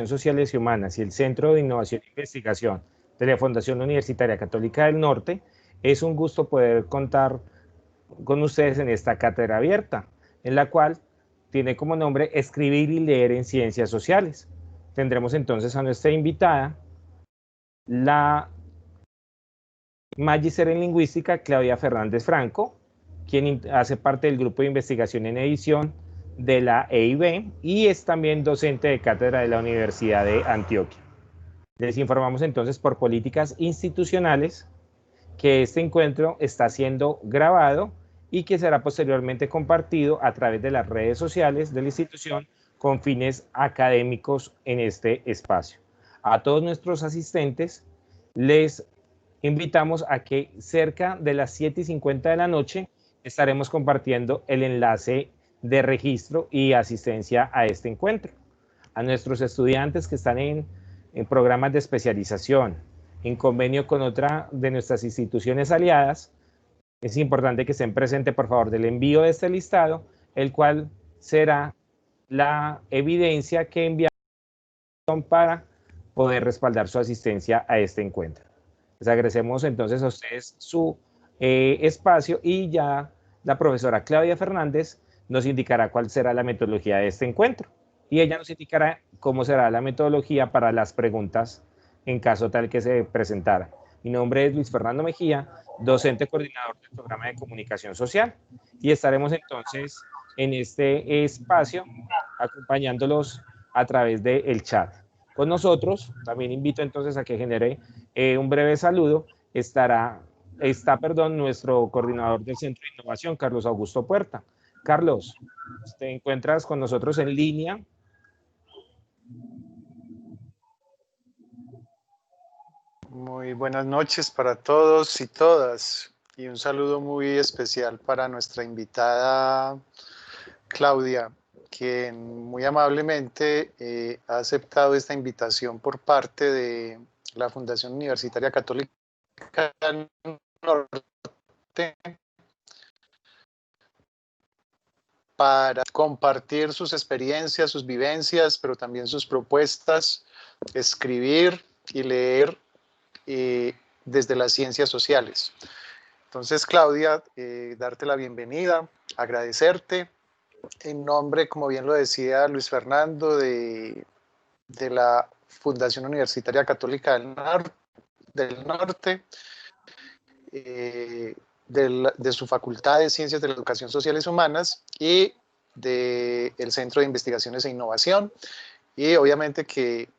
Sociales y Humanas y el Centro de Innovación e Investigación de la Fundación Universitaria Católica del Norte, es un gusto poder contar con ustedes en esta cátedra abierta, en la cual tiene como nombre Escribir y leer en ciencias sociales. Tendremos entonces a nuestra invitada, la magíster en lingüística Claudia Fernández Franco, quien hace parte del grupo de investigación en edición de la EIB y es también docente de cátedra de la Universidad de Antioquia. Les informamos entonces por políticas institucionales que este encuentro está siendo grabado y que será posteriormente compartido a través de las redes sociales de la institución con fines académicos en este espacio. A todos nuestros asistentes les invitamos a que cerca de las 7:50 de la noche estaremos compartiendo el enlace de registro y asistencia a este encuentro. A nuestros estudiantes que están en programas de especialización, en convenio con otra de nuestras instituciones aliadas, es importante que estén presentes, por favor, del envío de este listado, el cual será la evidencia que enviaron para poder respaldar su asistencia a este encuentro. Les agradecemos entonces a ustedes su espacio y ya la profesora Claudia Fernández nos indicará cuál será la metodología de este encuentro y ella nos indicará cómo será la metodología para las preguntas en caso tal que se presentara. Mi nombre es Luis Fernando Mejía, docente coordinador del programa de comunicación social y estaremos entonces en este espacio acompañándolos a través del chat. Con nosotros, también invito entonces a que genere un breve saludo, está nuestro coordinador del Centro de Innovación, Carlos Augusto Puerta. Carlos, ¿te encuentras con nosotros en línea? Muy buenas noches para todos y todas y un saludo muy especial para nuestra invitada Claudia, quien muy amablemente ha aceptado esta invitación por parte de la Fundación Universitaria Católica del Norte para compartir sus experiencias, sus vivencias, pero también sus propuestas, escribir y leer desde las ciencias sociales. Entonces, Claudia, darte la bienvenida, agradecerte en nombre, como bien lo decía Luis Fernando, de la Fundación Universitaria Católica del Norte, de su Facultad de Ciencias de la Educación Sociales Humanas y del Centro de Investigaciones e Innovación. Y obviamente que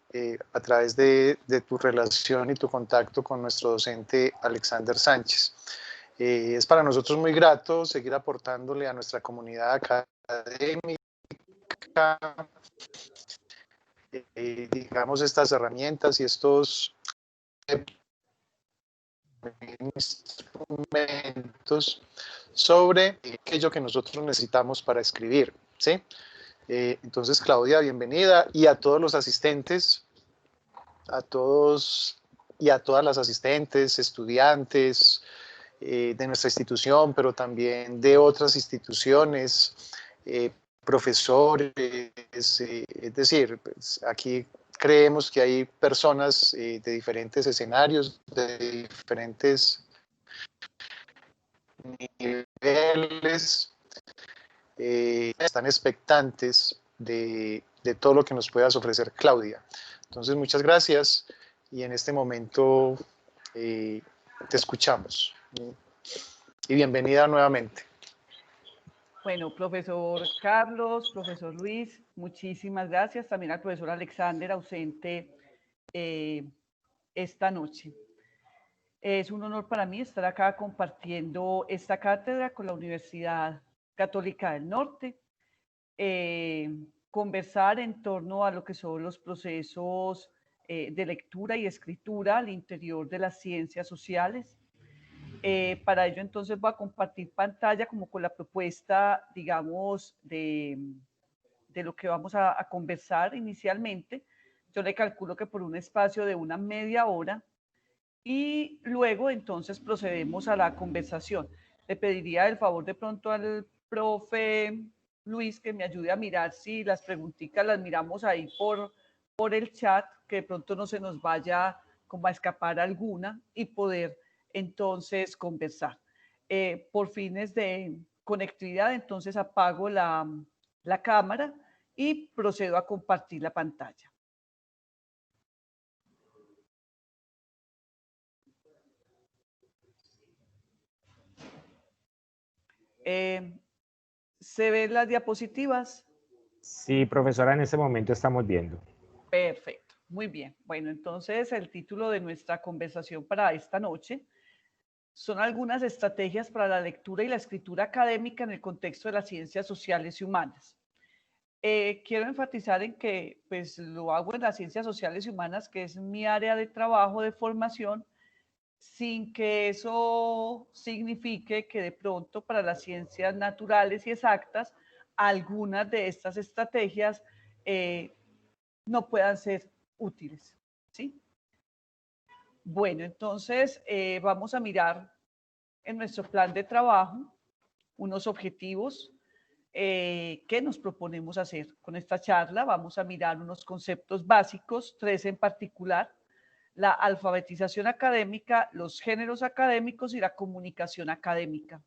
a través de tu relación y tu contacto con nuestro docente Alexander Sánchez. Es para nosotros muy grato seguir aportándole a nuestra comunidad académica, digamos, estas herramientas y estos instrumentos sobre aquello que nosotros necesitamos para escribir, ¿sí? Entonces, Claudia, bienvenida, y a todos los asistentes, a todos y a todas las asistentes, estudiantes de nuestra institución, pero también de otras instituciones, profesores, es decir, pues aquí creemos que hay personas de diferentes escenarios, de diferentes niveles, están expectantes de todo lo que nos puedas ofrecer, Claudia. Entonces, muchas gracias y en este momento te escuchamos. Y bienvenida nuevamente. Bueno, profesor Carlos, profesor Luis, muchísimas gracias. También al profesor Alexander, ausente esta noche. Es un honor para mí estar acá compartiendo esta cátedra con la Universidad Católica del Norte, conversar en torno a lo que son los procesos de lectura y escritura al interior de las ciencias sociales. Para ello entonces voy a compartir pantalla como con la propuesta, digamos, de lo que vamos a conversar inicialmente. Yo le calculo que por un espacio de una media hora y luego entonces procedemos a la conversación. Le pediría el favor de pronto al profe Luis que me ayude a mirar si las preguntitas las miramos ahí por el chat, que de pronto no se nos vaya como a escapar alguna y poder entonces conversar. Por fines de conectividad, entonces apago la cámara y procedo a compartir la pantalla. ¿Se ven las diapositivas? Sí, profesora, en este momento estamos viendo. Perfecto, muy bien. Bueno, entonces el título de nuestra conversación para esta noche son algunas estrategias para la lectura y la escritura académica en el contexto de las ciencias sociales y humanas. Quiero enfatizar en que pues lo hago en las ciencias sociales y humanas, que es mi área de trabajo, de formación, sin que eso signifique que de pronto para las ciencias naturales y exactas, algunas de estas estrategias no puedan ser útiles, ¿sí? Bueno, entonces vamos a mirar en nuestro plan de trabajo unos objetivos que nos proponemos hacer. Con esta charla vamos a mirar unos conceptos básicos, 3 en particular: la alfabetización académica, los géneros académicos y la comunicación académica.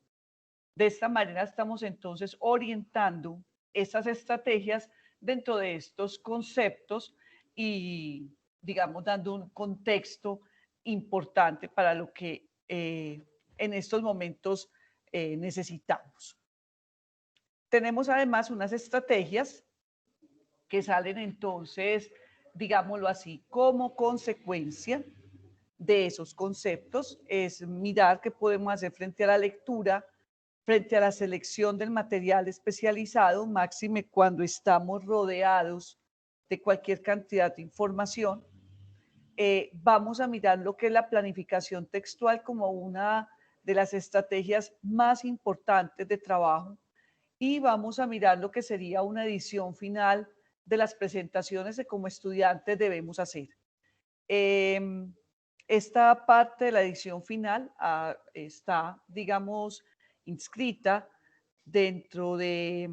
De esta manera estamos entonces orientando esas estrategias dentro de estos conceptos y, digamos, dando un contexto importante para lo que en estos momentos necesitamos. Tenemos además unas estrategias que salen entonces, digámoslo así, como consecuencia de esos conceptos. Es mirar qué podemos hacer frente a la lectura, frente a la selección del material especializado, máxime cuando estamos rodeados de cualquier cantidad de información. Vamos a mirar lo que es la planificación textual como una de las estrategias más importantes de trabajo, y vamos a mirar lo que sería una edición final de las presentaciones de como estudiantes debemos hacer. Esta parte de la edición final está, digamos, inscrita dentro de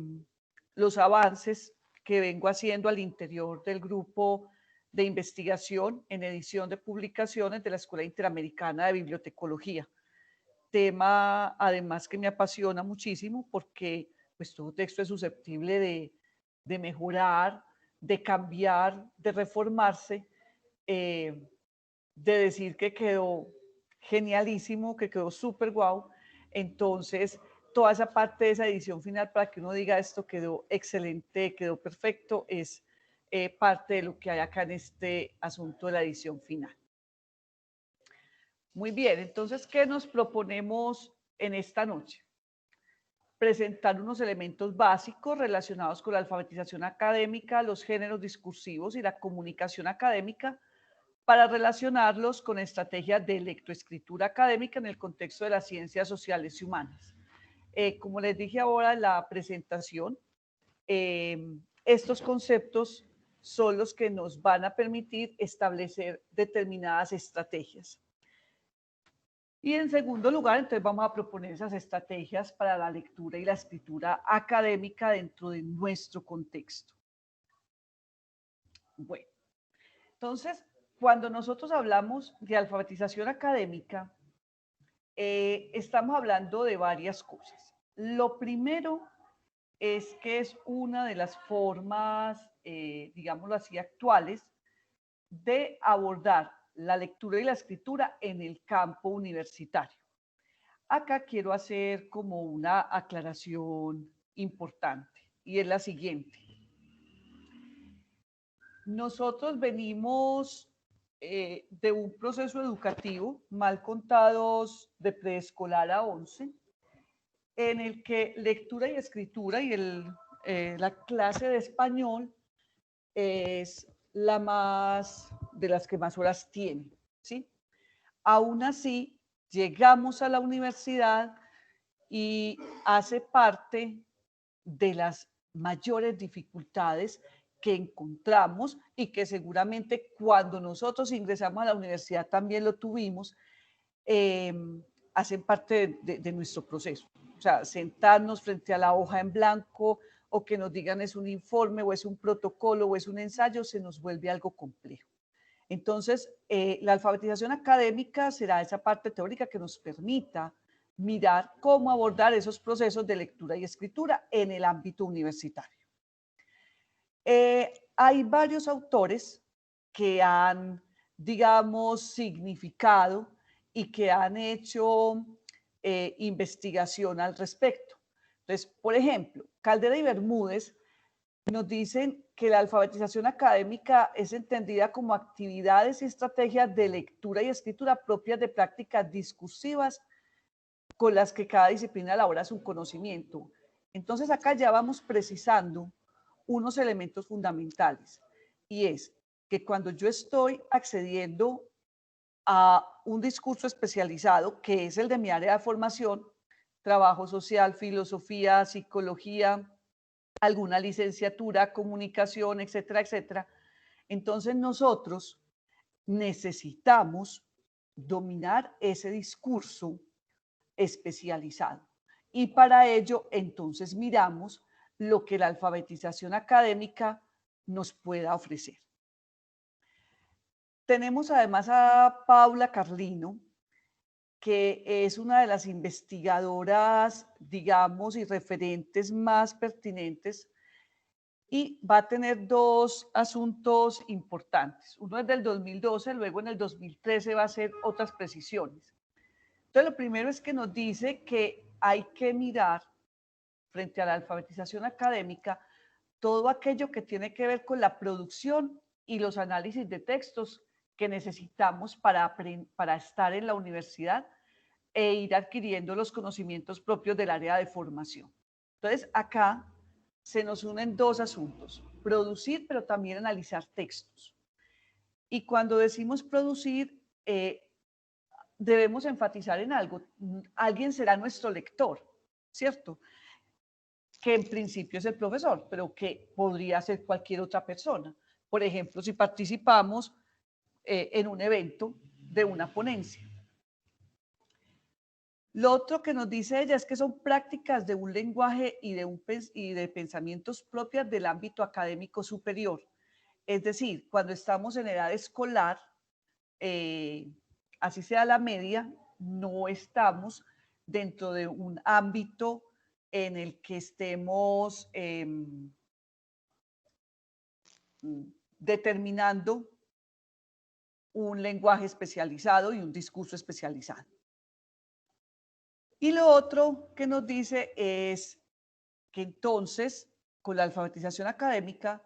los avances que vengo haciendo al interior del grupo de investigación en edición de publicaciones de la Escuela Interamericana de Bibliotecología. Tema, además, que me apasiona muchísimo porque pues todo texto es susceptible de mejorar, de cambiar, de reformarse, de decir que quedó genialísimo, que quedó súper guau. Entonces, toda esa parte de esa edición final para que uno diga esto quedó excelente, quedó perfecto, es parte de lo que hay acá en este asunto de la edición final. Muy bien, entonces, ¿qué nos proponemos en esta noche? Presentar unos elementos básicos relacionados con la alfabetización académica, los géneros discursivos y la comunicación académica, para relacionarlos con estrategias de lectoescritura académica en el contexto de las ciencias sociales y humanas. Como les dije ahora en la presentación, estos conceptos son los que nos van a permitir establecer determinadas estrategias. Y en segundo lugar, entonces vamos a proponer esas estrategias para la lectura y la escritura académica dentro de nuestro contexto. Bueno, entonces, cuando nosotros hablamos de alfabetización académica, estamos hablando de varias cosas. Lo primero es que es una de las formas, digámoslo así, actuales de abordar la lectura y la escritura en el campo universitario. Acá quiero hacer como una aclaración importante y es la siguiente. Nosotros venimos de un proceso educativo, mal contados, de preescolar a 11, en el que lectura y escritura y la clase de español es la más, de las que más horas tiene, ¿sí? Aún así, llegamos a la universidad y hace parte de las mayores dificultades que encontramos y que seguramente cuando nosotros ingresamos a la universidad también lo tuvimos, hacen parte de nuestro proceso. O sea, sentarnos frente a la hoja en blanco o que nos digan es un informe o es un protocolo o es un ensayo, se nos vuelve algo complejo. Entonces, la alfabetización académica será esa parte teórica que nos permita mirar cómo abordar esos procesos de lectura y escritura en el ámbito universitario. Hay varios autores que han, digamos, significado y que han hecho investigación al respecto. Entonces, por ejemplo, Caldera y Bermúdez nos dicen que la alfabetización académica es entendida como actividades y estrategias de lectura y escritura propias de prácticas discursivas con las que cada disciplina elabora su conocimiento. Entonces acá ya vamos precisando unos elementos fundamentales, y es que cuando yo estoy accediendo a un discurso especializado, que es el de mi área de formación, trabajo social, filosofía, psicología, alguna licenciatura, comunicación, etcétera, etcétera, entonces nosotros necesitamos dominar ese discurso especializado. Y para ello, entonces, miramos lo que la alfabetización académica nos pueda ofrecer. Tenemos además a Paula Carlino, que es una de las investigadoras, digamos, y referentes más pertinentes, y va a tener dos asuntos importantes. Uno es del 2012, luego en el 2013 va a hacer otras precisiones. Entonces, lo primero es que nos dice que hay que mirar frente a la alfabetización académica todo aquello que tiene que ver con la producción y los análisis de textos que necesitamos para estar en la universidad e ir adquiriendo los conocimientos propios del área de formación. Entonces, acá se nos unen dos asuntos: producir, pero también analizar textos. Y cuando decimos producir, debemos enfatizar en algo. Alguien será nuestro lector, ¿cierto? Que en principio es el profesor, pero que podría ser cualquier otra persona. Por ejemplo, si participamos en un evento de una ponencia. Lo otro que nos dice ella es que son prácticas de un lenguaje y de pensamientos propias del ámbito académico superior. Es decir, cuando estamos en edad escolar, así sea la media, no estamos dentro de un ámbito en el que estemos determinando un lenguaje especializado y un discurso especializado. Y lo otro que nos dice es que entonces, con la alfabetización académica,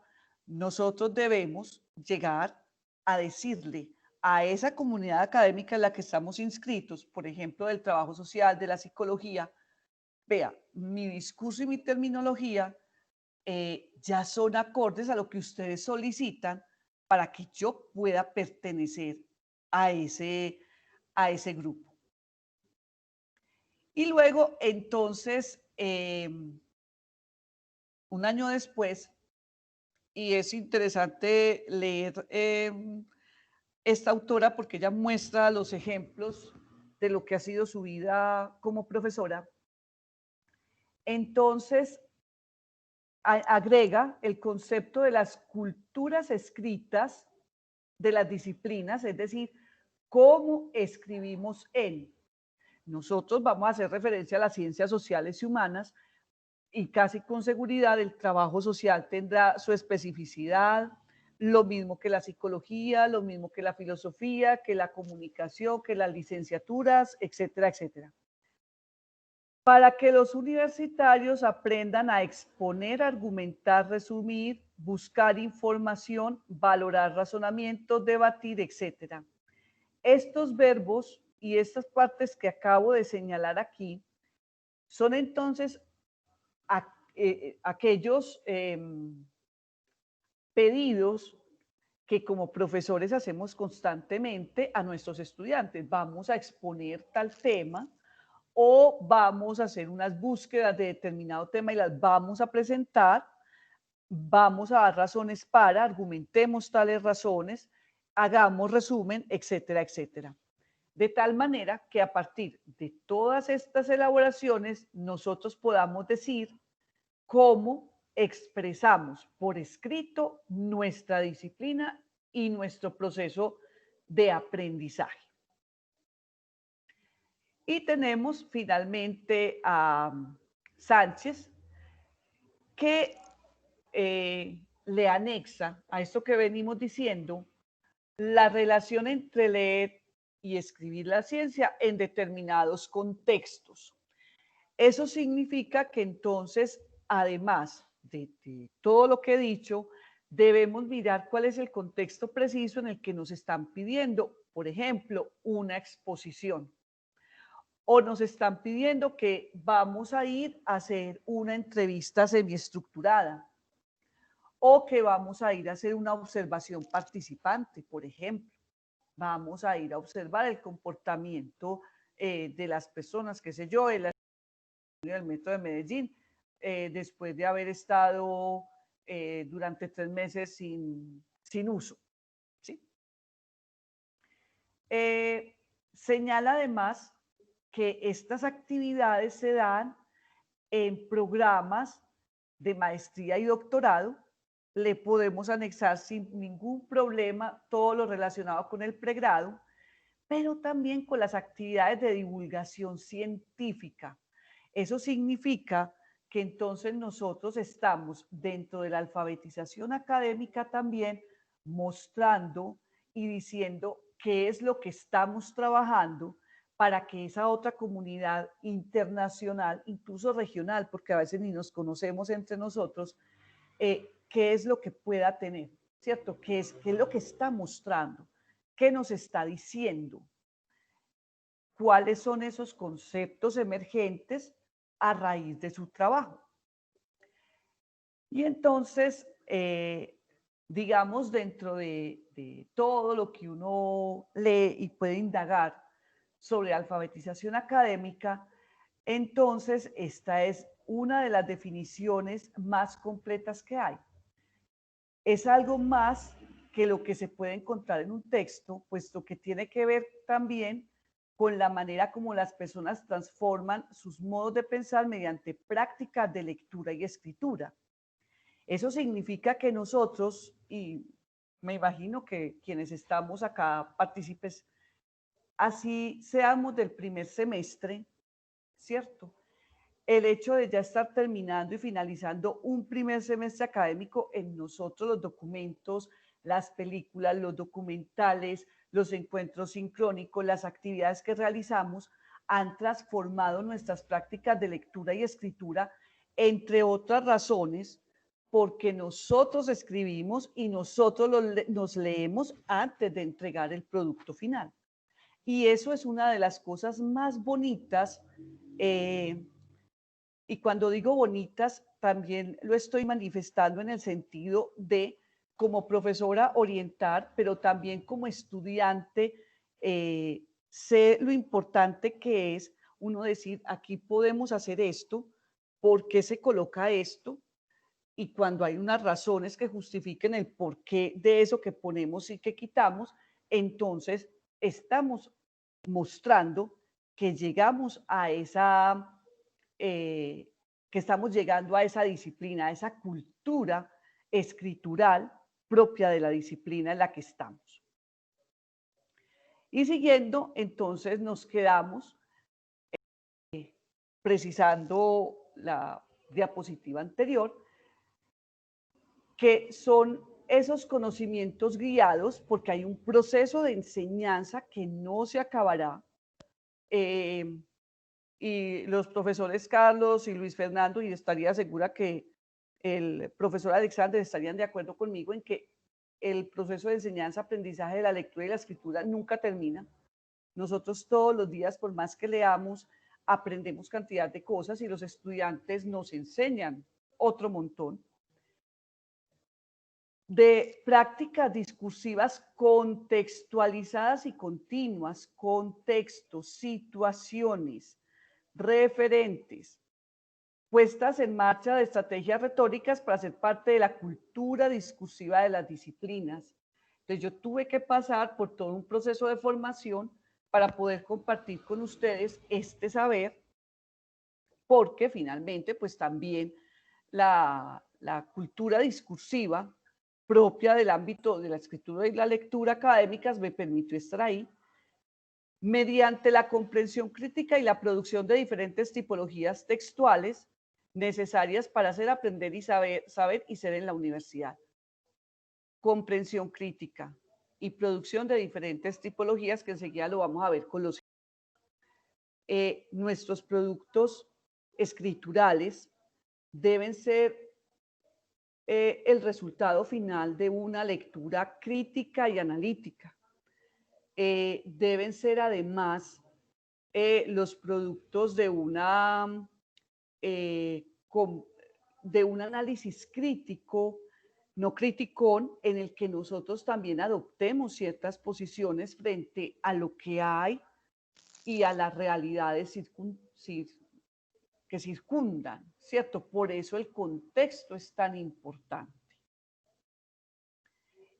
nosotros debemos llegar a decirle a esa comunidad académica en la que estamos inscritos, por ejemplo, del trabajo social, de la psicología: vea, mi discurso y mi terminología ya son acordes a lo que ustedes solicitan para que yo pueda pertenecer a ese grupo. Y luego, entonces, un año después, y es interesante leer esta autora porque ella muestra los ejemplos de lo que ha sido su vida como profesora. Entonces, agrega el concepto de las culturas escritas de las disciplinas, es decir, cómo escribimos en. Nosotros vamos a hacer referencia a las ciencias sociales y humanas, y casi con seguridad el trabajo social tendrá su especificidad, lo mismo que la psicología, lo mismo que la filosofía, que la comunicación, que las licenciaturas, etcétera, etcétera. Para que los universitarios aprendan a exponer, argumentar, resumir, buscar información, valorar razonamientos, debatir, etcétera. Estos verbos y estas partes que acabo de señalar aquí son entonces aquellos pedidos que como profesores hacemos constantemente a nuestros estudiantes. Vamos a exponer tal tema o vamos a hacer unas búsquedas de determinado tema y las vamos a presentar. Vamos a dar razones para, argumentemos tales razones, hagamos resumen, etcétera, etcétera. De tal manera que a partir de todas estas elaboraciones nosotros podamos decir cómo expresamos por escrito nuestra disciplina y nuestro proceso de aprendizaje. Y tenemos finalmente a Sánchez, que le anexa a esto que venimos diciendo la relación entre leer y escribir la ciencia en determinados contextos. Eso significa que entonces, además de todo lo que he dicho, debemos mirar cuál es el contexto preciso en el que nos están pidiendo, por ejemplo, una exposición. O nos están pidiendo que vamos a ir a hacer una entrevista semiestructurada. O que vamos a ir a hacer una observación participante, por ejemplo. Vamos a ir a observar el comportamiento de las personas, qué sé yo, en el metro de Medellín, después de haber estado durante 3 meses sin uso. ¿Sí? Señala además que estas actividades se dan en programas de maestría y doctorado. Le podemos anexar sin ningún problema todo lo relacionado con el pregrado, pero también con las actividades de divulgación científica. Eso significa que entonces nosotros estamos dentro de la alfabetización académica también mostrando y diciendo qué es lo que estamos trabajando para que esa otra comunidad internacional, incluso regional, porque a veces ni nos conocemos entre nosotros, qué es lo que pueda tener, ¿cierto? ¿Qué es lo que está mostrando? ¿Qué nos está diciendo? ¿Cuáles son esos conceptos emergentes a raíz de su trabajo? Y entonces, digamos, dentro de todo lo que uno lee y puede indagar sobre alfabetización académica, entonces esta es una de las definiciones más completas que hay. Es algo más que lo que se puede encontrar en un texto, puesto que tiene que ver también con la manera como las personas transforman sus modos de pensar mediante prácticas de lectura y escritura. Eso significa que nosotros, y me imagino que quienes estamos acá partícipes, así seamos del primer semestre, ¿cierto? El hecho de ya estar terminando y finalizando un primer semestre académico, en nosotros los documentos, las películas, los documentales, los encuentros sincrónicos, las actividades que realizamos han transformado nuestras prácticas de lectura y escritura, entre otras razones, porque nosotros escribimos y nosotros nos leemos antes de entregar el producto final. Y eso es una de las cosas más bonitas. Y cuando digo bonitas, también lo estoy manifestando en el sentido de, como profesora, orientar, pero también como estudiante, sé lo importante que es uno decir, aquí podemos hacer esto, ¿por qué se coloca esto? Y cuando hay unas razones que justifiquen el porqué de eso que ponemos y que quitamos, entonces estamos mostrando que llegamos a esa... que estamos llegando a esa disciplina, a esa cultura escritural propia de la disciplina en la que estamos. Y siguiendo, entonces nos quedamos precisando la diapositiva anterior, que son esos conocimientos guiados, porque hay un proceso de enseñanza que no se acabará. Y los profesores Carlos y Luis Fernando, y estaría segura que el profesor Alexander estarían de acuerdo conmigo en que el proceso de enseñanza-aprendizaje de la lectura y la escritura nunca termina. Nosotros todos los días, por más que leamos, aprendemos cantidad de cosas y los estudiantes nos enseñan otro montón. De prácticas discursivas contextualizadas y continuas, contextos, situaciones, referentes, puestas en marcha de estrategias retóricas para ser parte de la cultura discursiva de las disciplinas. Entonces yo tuve que pasar por todo un proceso de formación para poder compartir con ustedes este saber, porque finalmente pues también la cultura discursiva propia del ámbito de la escritura y la lectura académicas me permitió estar ahí, mediante la comprensión crítica y la producción de diferentes tipologías textuales necesarias para hacer aprender y saber y ser en la universidad. Comprensión crítica y producción de diferentes tipologías que enseguida lo vamos a ver con los nuestros productos escriturales deben ser el resultado final de una lectura crítica y analítica. Deben ser además los productos de un análisis crítico, no criticón, en el que nosotros también adoptemos ciertas posiciones frente a lo que hay y a las realidades que circundan, ¿cierto? Por eso el contexto es tan importante.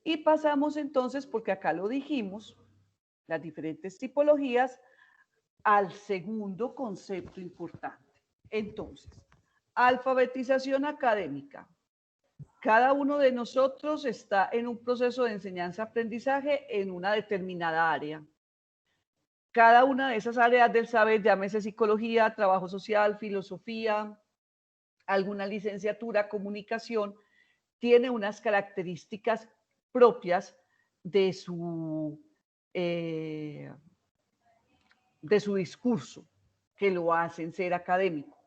Y pasamos entonces, porque acá lo dijimos, las diferentes tipologías, al segundo concepto importante. Entonces, alfabetización académica. Cada uno de nosotros está en un proceso de enseñanza-aprendizaje en una determinada área. Cada una de esas áreas del saber, llámese psicología, trabajo social, filosofía, alguna licenciatura, comunicación, tiene unas características propias de su discurso que lo hacen ser académico.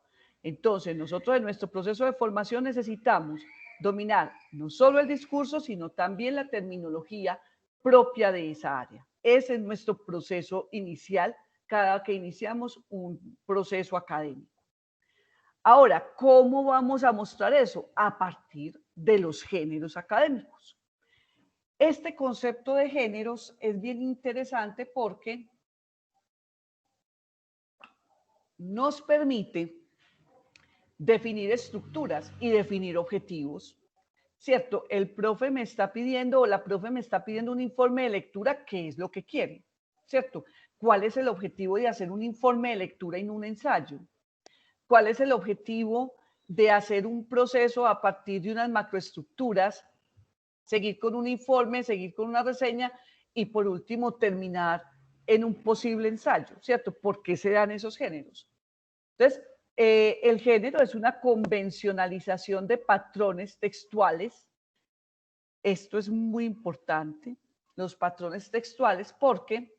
Entonces, nosotros en nuestro proceso de formación necesitamos dominar no solo el discurso, sino también la terminología propia de esa área. Ese es nuestro proceso inicial cada que iniciamos un proceso académico. Ahora, ¿cómo vamos a mostrar eso? A partir de los géneros académicos. Este concepto de géneros es bien interesante porque nos permite definir estructuras y definir objetivos, ¿cierto? El profe me está pidiendo o la profe me está pidiendo un informe de lectura, ¿qué es lo que quiere? ¿Cierto? ¿Cuál es el objetivo de hacer un informe de lectura y no un ensayo? ¿Cuál es el objetivo de hacer un proceso a partir de unas macroestructuras, seguir con un informe, seguir con una reseña y por último terminar en un posible ensayo, ¿cierto? ¿Por qué se dan esos géneros? Entonces, el género es una convencionalización de patrones textuales. Esto es muy importante, los patrones textuales, porque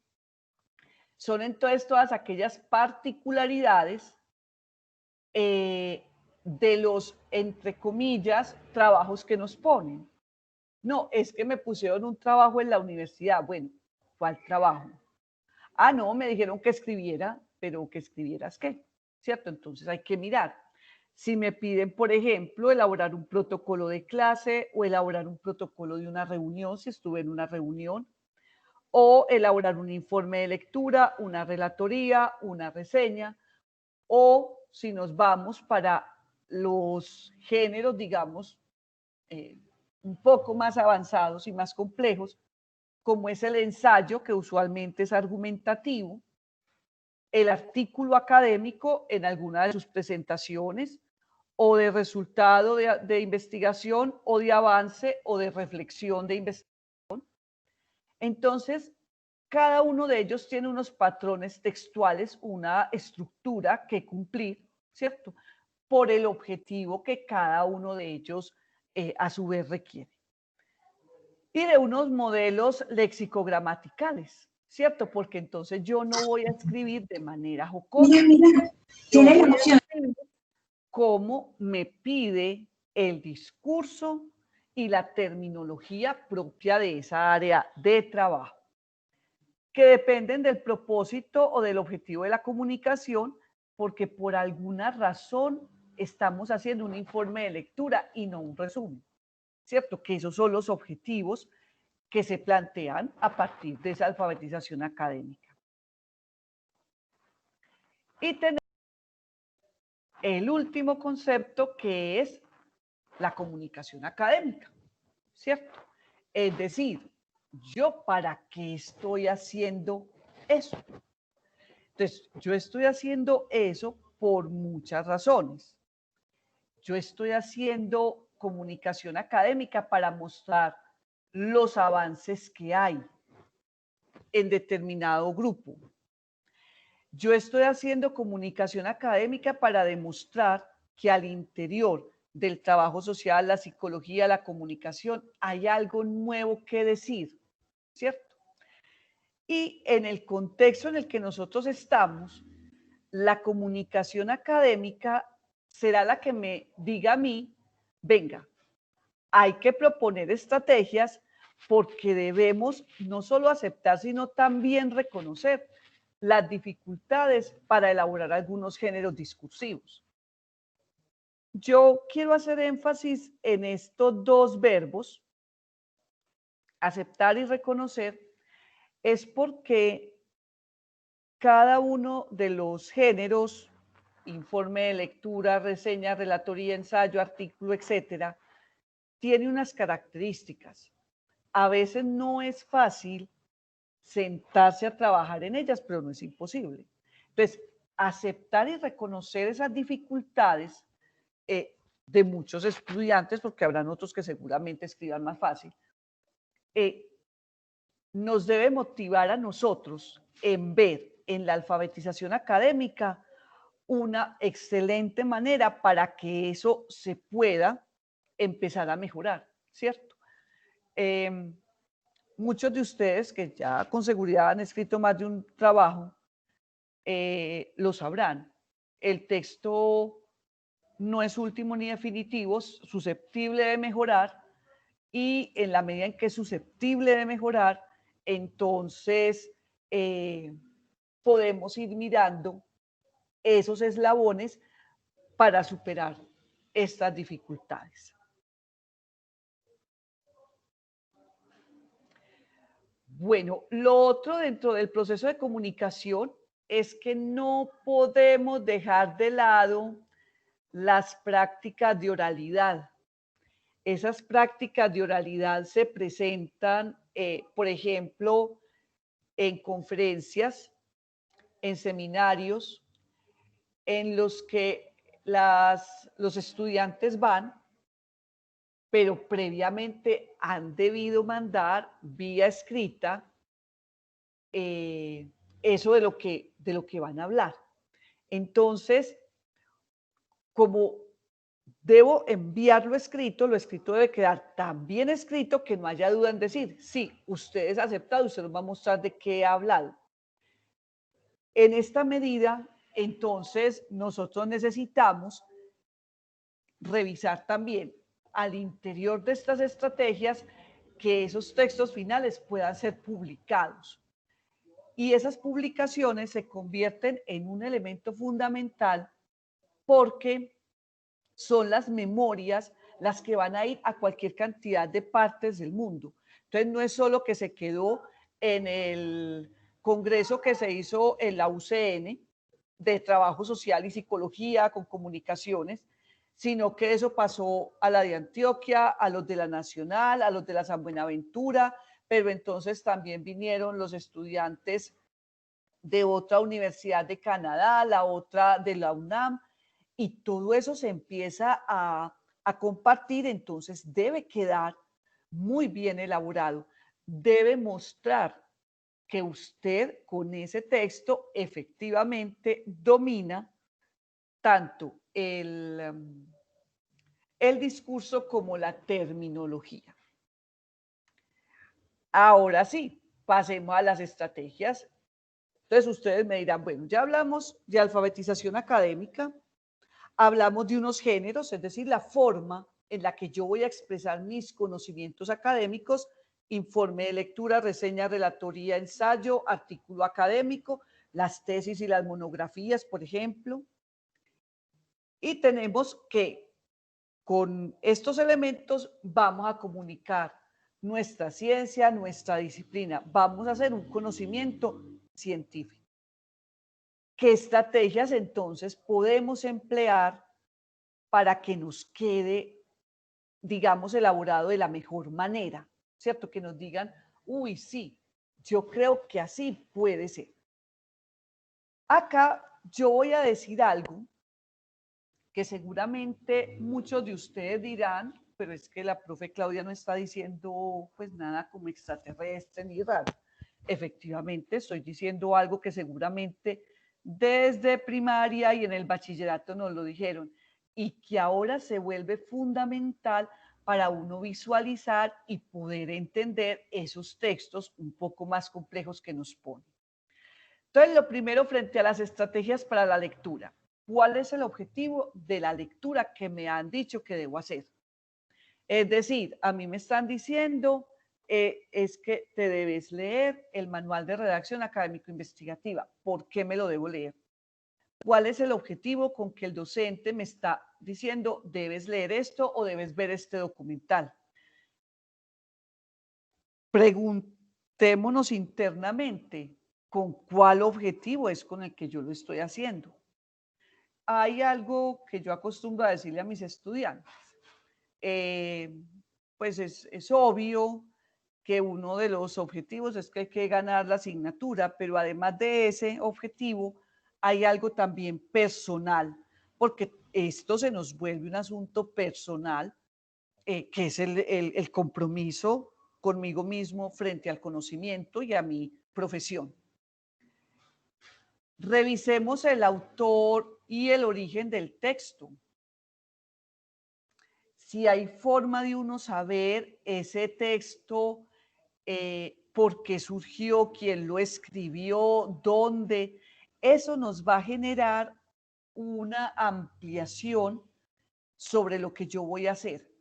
son entonces todas aquellas particularidades de los, entre comillas, trabajos que nos ponen. No, es que me pusieron un trabajo en la universidad. Bueno, ¿cuál trabajo? Ah, no, me dijeron que escribiera, pero que escribieras qué, ¿cierto? Entonces hay que mirar. Si me piden, por ejemplo, elaborar un protocolo de clase o elaborar un protocolo de una reunión, si estuve en una reunión, o elaborar un informe de lectura, una relatoría, una reseña, o si nos vamos para los géneros, digamos, un poco más avanzados y más complejos, como es el ensayo, que usualmente es argumentativo, el artículo académico en alguna de sus presentaciones, o de resultado de investigación, o de avance, o de reflexión de investigación. Entonces, cada uno de ellos tiene unos patrones textuales, una estructura que cumplir, ¿cierto? Por el objetivo que cada uno de ellos a su vez requiere. Y de unos modelos lexicogramaticales, ¿cierto? Porque entonces yo no voy a escribir de manera jocosa. Mira, tiene la emoción. Como me pide el discurso y la terminología propia de esa área de trabajo, que dependen del propósito o del objetivo de la comunicación, porque por alguna razón estamos haciendo un informe de lectura y no un resumen, ¿cierto? Que esos son los objetivos que se plantean a partir de esa alfabetización académica. Y tenemos el último concepto, que es la comunicación académica, ¿cierto? Es decir, ¿yo para qué estoy haciendo eso? Entonces, yo estoy haciendo eso por muchas razones. Yo estoy haciendo comunicación académica para mostrar los avances que hay en determinado grupo. Yo estoy haciendo comunicación académica para demostrar que al interior del trabajo social, la psicología, la comunicación, hay algo nuevo que decir, ¿cierto? Y en el contexto en el que nosotros estamos, la comunicación académica será la que me diga a mí, venga, hay que proponer estrategias porque debemos no solo aceptar, sino también reconocer las dificultades para elaborar algunos géneros discursivos. Yo quiero hacer énfasis en estos dos verbos, aceptar y reconocer, es porque cada uno de los géneros, informe de lectura, reseña, relatoría, ensayo, artículo, etcétera, tiene unas características. A veces no es fácil sentarse a trabajar en ellas, pero no es imposible. Entonces, aceptar y reconocer esas dificultades de muchos estudiantes, porque habrán otros que seguramente escriban más fácil, nos debe motivar a nosotros en ver en la alfabetización académica una excelente manera para que eso se pueda empezar a mejorar, ¿cierto? Muchos de ustedes que ya con seguridad han escrito más de un trabajo, lo sabrán. El texto no es último ni definitivo, es susceptible de mejorar, y en la medida en que es susceptible de mejorar, entonces podemos ir mirando esos eslabones para superar estas dificultades. Bueno, lo otro dentro del proceso de comunicación es que no podemos dejar de lado las prácticas de oralidad. Esas prácticas de oralidad se presentan, por ejemplo, en conferencias, en seminarios, en los que los estudiantes van, pero previamente han debido mandar vía escrita eso de lo que van a hablar. Entonces, como debo enviarlo escrito, lo escrito debe quedar tan bien escrito que no haya duda en decir, sí, usted es aceptado, usted nos va a mostrar de qué ha hablado. En esta medida, entonces, nosotros necesitamos revisar también al interior de estas estrategias que esos textos finales puedan ser publicados. Y esas publicaciones se convierten en un elemento fundamental porque son las memorias las que van a ir a cualquier cantidad de partes del mundo. Entonces, no es solo que se quedó en el congreso que se hizo en la UCN de Trabajo Social y Psicología con Comunicaciones, sino que eso pasó a la de Antioquia, a los de la Nacional, a los de la San Buenaventura, pero entonces también vinieron los estudiantes de otra universidad de Canadá, la otra de la UNAM, y todo eso se empieza a compartir, entonces debe quedar muy bien elaborado, debe mostrar que usted con ese texto efectivamente domina tanto el discurso como la terminología. Ahora sí, pasemos a las estrategias. Entonces ustedes me dirán, bueno, ya hablamos de alfabetización académica, hablamos de unos géneros, es decir, la forma en la que yo voy a expresar mis conocimientos académicos, informe de lectura, reseña, relatoría, ensayo, artículo académico, las tesis y las monografías, por ejemplo. Y tenemos que, con estos elementos, vamos a comunicar nuestra ciencia, nuestra disciplina. Vamos a hacer un conocimiento científico. ¿Qué estrategias entonces podemos emplear para que nos quede, digamos, elaborado de la mejor manera? ¿Cierto? Que nos digan, uy, sí, yo creo que así puede ser. Acá yo voy a decir algo que seguramente muchos de ustedes dirán, pero es que la profe Claudia no está diciendo pues nada como extraterrestre ni raro. Efectivamente, estoy diciendo algo que seguramente desde primaria y en el bachillerato nos lo dijeron y que ahora se vuelve fundamental para uno visualizar y poder entender esos textos un poco más complejos que nos ponen. Entonces, lo primero frente a las estrategias para la lectura. ¿Cuál es el objetivo de la lectura que me han dicho que debo hacer? Es decir, a mí me están diciendo es que te debes leer el manual de redacción académico-investigativa. ¿Por qué me lo debo leer? ¿Cuál es el objetivo con que el docente me está diciendo debes leer esto o debes ver este documental? Preguntémonos internamente con cuál objetivo es con el que yo lo estoy haciendo. Hay algo que yo acostumbro a decirle a mis estudiantes. Pues es obvio que uno de los objetivos es que hay que ganar la asignatura, pero además de ese objetivo hay algo también personal, porque esto se nos vuelve un asunto personal, que es el compromiso conmigo mismo frente al conocimiento y a mi profesión. Revisemos el autor y el origen del texto. Si hay forma de uno saber ese texto, por qué surgió, quién lo escribió, dónde, eso nos va a generar una ampliación sobre lo que yo voy a hacer.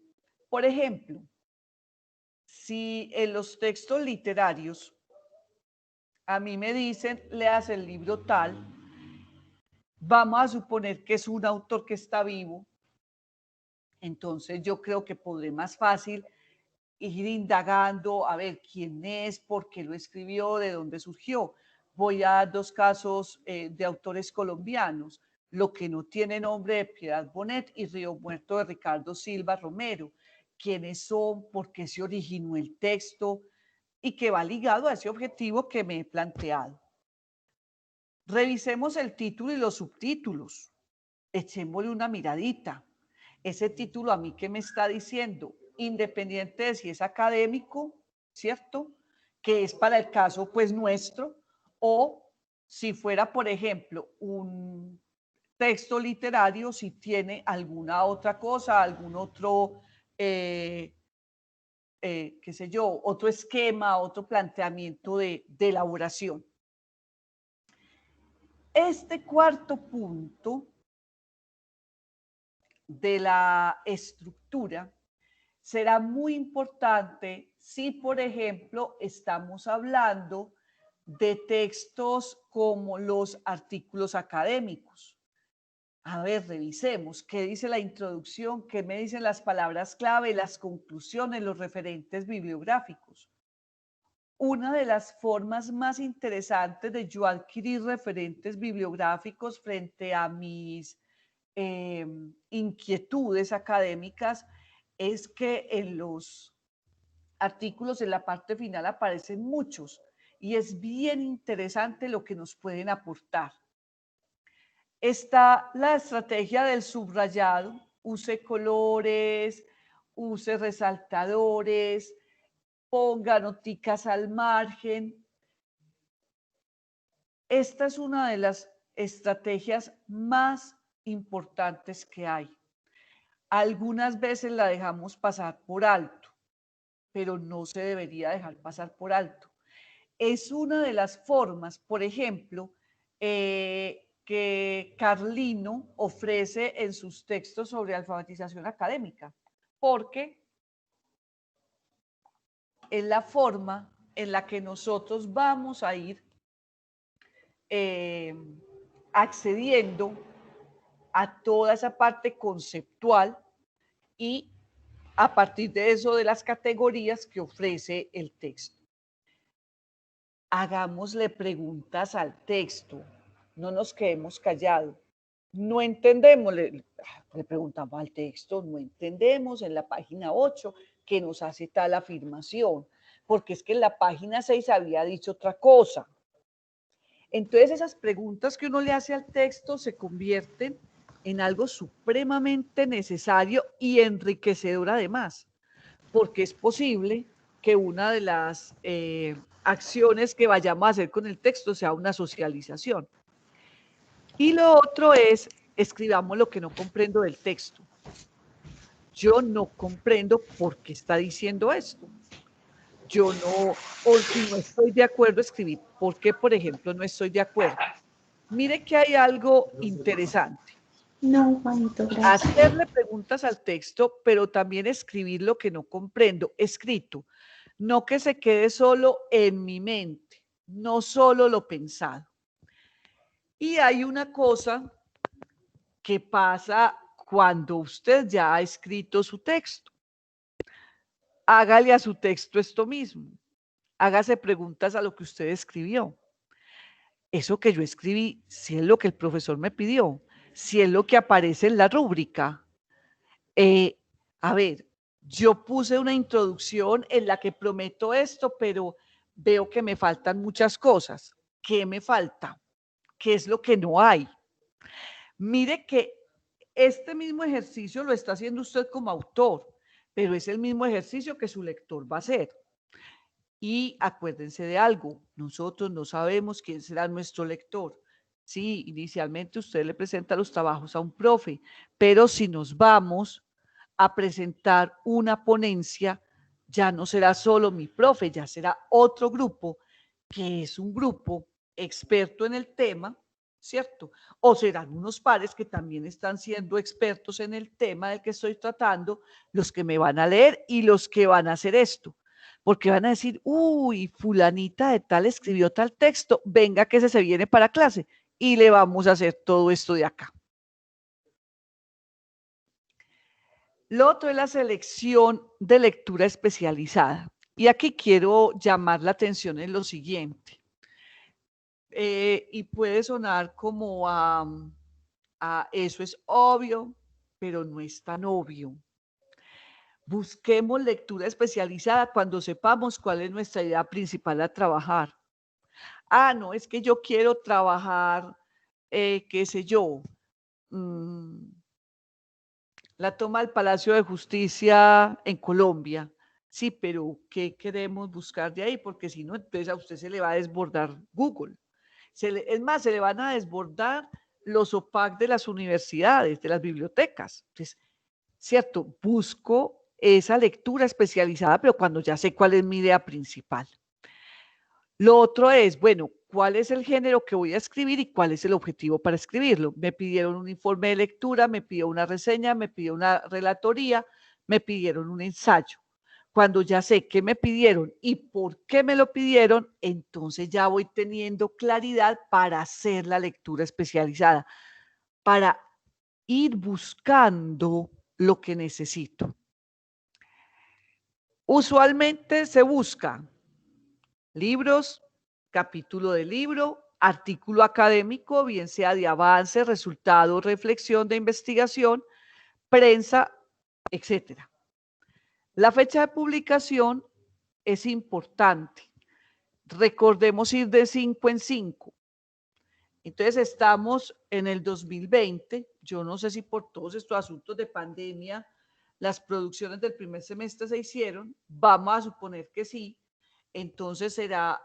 Por ejemplo, si en los textos literarios a mí me dicen, leas el libro tal, vamos a suponer que es un autor que está vivo, entonces yo creo que podré más fácil ir indagando a ver quién es, por qué lo escribió, de dónde surgió. Voy a dar dos casos de autores colombianos, Lo que no tiene nombre de Piedad Bonet y Río Muerto de Ricardo Silva Romero. ¿Quiénes son? ¿Por qué se originó el texto? Y que va ligado a ese objetivo que me he planteado. Revisemos el título y los subtítulos. Echémosle una miradita. Ese título a mí, ¿qué me está diciendo? Independiente de si es académico, ¿cierto? Que es para el caso, pues, nuestro, o si fuera, por ejemplo, un texto literario, si tiene alguna otra cosa, algún otro, qué sé yo, otro esquema, otro planteamiento de elaboración. Este cuarto punto de la estructura será muy importante si, por ejemplo, estamos hablando de textos como los artículos académicos. A ver, revisemos qué dice la introducción, qué me dicen las palabras clave, las conclusiones, los referentes bibliográficos. Una de las formas más interesantes de yo adquirir referentes bibliográficos frente a mis inquietudes académicas es que en los artículos en la parte final aparecen muchos y es bien interesante lo que nos pueden aportar. Está la estrategia del subrayado, use colores, use resaltadores, ponga noticas al margen. Esta es una de las estrategias más importantes que hay. Algunas veces la dejamos pasar por alto, pero no se debería dejar pasar por alto. Es una de las formas, por ejemplo, que Carlino ofrece en sus textos sobre alfabetización académica, porque es la forma en la que nosotros vamos a ir accediendo a toda esa parte conceptual y a partir de eso de las categorías que ofrece el texto. Hagámosle preguntas al texto, no nos quedemos callados. No entendemos, le preguntamos al texto, no entendemos en la página 8 que nos hace tal afirmación, porque es que en la página 6 había dicho otra cosa. Entonces esas preguntas que uno le hace al texto se convierten en algo supremamente necesario y enriquecedor además, porque es posible que una de las acciones que vayamos a hacer con el texto sea una socialización. Y lo otro es, escribamos lo que no comprendo del texto. Yo no comprendo por qué está diciendo esto. Yo no, o si no estoy de acuerdo, escribir por qué, por ejemplo, no estoy de acuerdo. Mire que hay algo interesante. No, Juanito, gracias. Hacerle preguntas al texto, pero también escribir lo que no comprendo, escrito. No que se quede solo en mi mente, no solo lo pensado. Y hay una cosa que pasa cuando usted ya ha escrito su texto. Hágale a su texto esto mismo. Hágase preguntas a lo que usted escribió. Eso que yo escribí, si es lo que el profesor me pidió, si es lo que aparece en la rúbrica. A ver, yo puse una introducción en la que prometo esto, pero veo que me faltan muchas cosas. ¿Qué me falta? ¿Qué es lo que no hay? Mire que este mismo ejercicio lo está haciendo usted como autor, pero es el mismo ejercicio que su lector va a hacer. Y acuérdense de algo, nosotros no sabemos quién será nuestro lector. Sí, inicialmente usted le presenta los trabajos a un profe, pero si nos vamos a presentar una ponencia, ya no será solo mi profe, ya será otro grupo, que es un grupo experto en el tema, ¿cierto? O serán unos pares que también están siendo expertos en el tema del que estoy tratando, los que me van a leer y los que van a hacer esto. Porque van a decir, uy, fulanita de tal escribió tal texto, venga que ese se viene para clase y le vamos a hacer todo esto de acá. Lo otro es la selección de lectura especializada. Y aquí quiero llamar la atención en lo siguiente. Y puede sonar como a eso es obvio, pero no es tan obvio. Busquemos lectura especializada cuando sepamos cuál es nuestra idea principal a trabajar. Ah, no, es que yo quiero trabajar, qué sé yo, la toma del Palacio de Justicia en Colombia. Sí, pero ¿qué queremos buscar de ahí? Porque si no, entonces a usted se le va a desbordar Google. Es más, se le van a desbordar los OPAC de las universidades, de las bibliotecas. Entonces, cierto, busco esa lectura especializada, pero cuando ya sé cuál es mi idea principal. Lo otro es, bueno, ¿cuál es el género que voy a escribir y cuál es el objetivo para escribirlo? Me pidieron un informe de lectura, me pidió una reseña, me pidió una relatoría, me pidieron un ensayo. Cuando ya sé qué me pidieron y por qué me lo pidieron, entonces ya voy teniendo claridad para hacer la lectura especializada, para ir buscando lo que necesito. Usualmente se busca libros, capítulo de libro, artículo académico, bien sea de avance, resultado, reflexión de investigación, prensa, etc. La fecha de publicación es importante. Recordemos ir de 5 en 5. Entonces estamos en el 2020. Yo no sé si por todos estos asuntos de pandemia las producciones del primer semestre se hicieron. Vamos a suponer que sí. Entonces será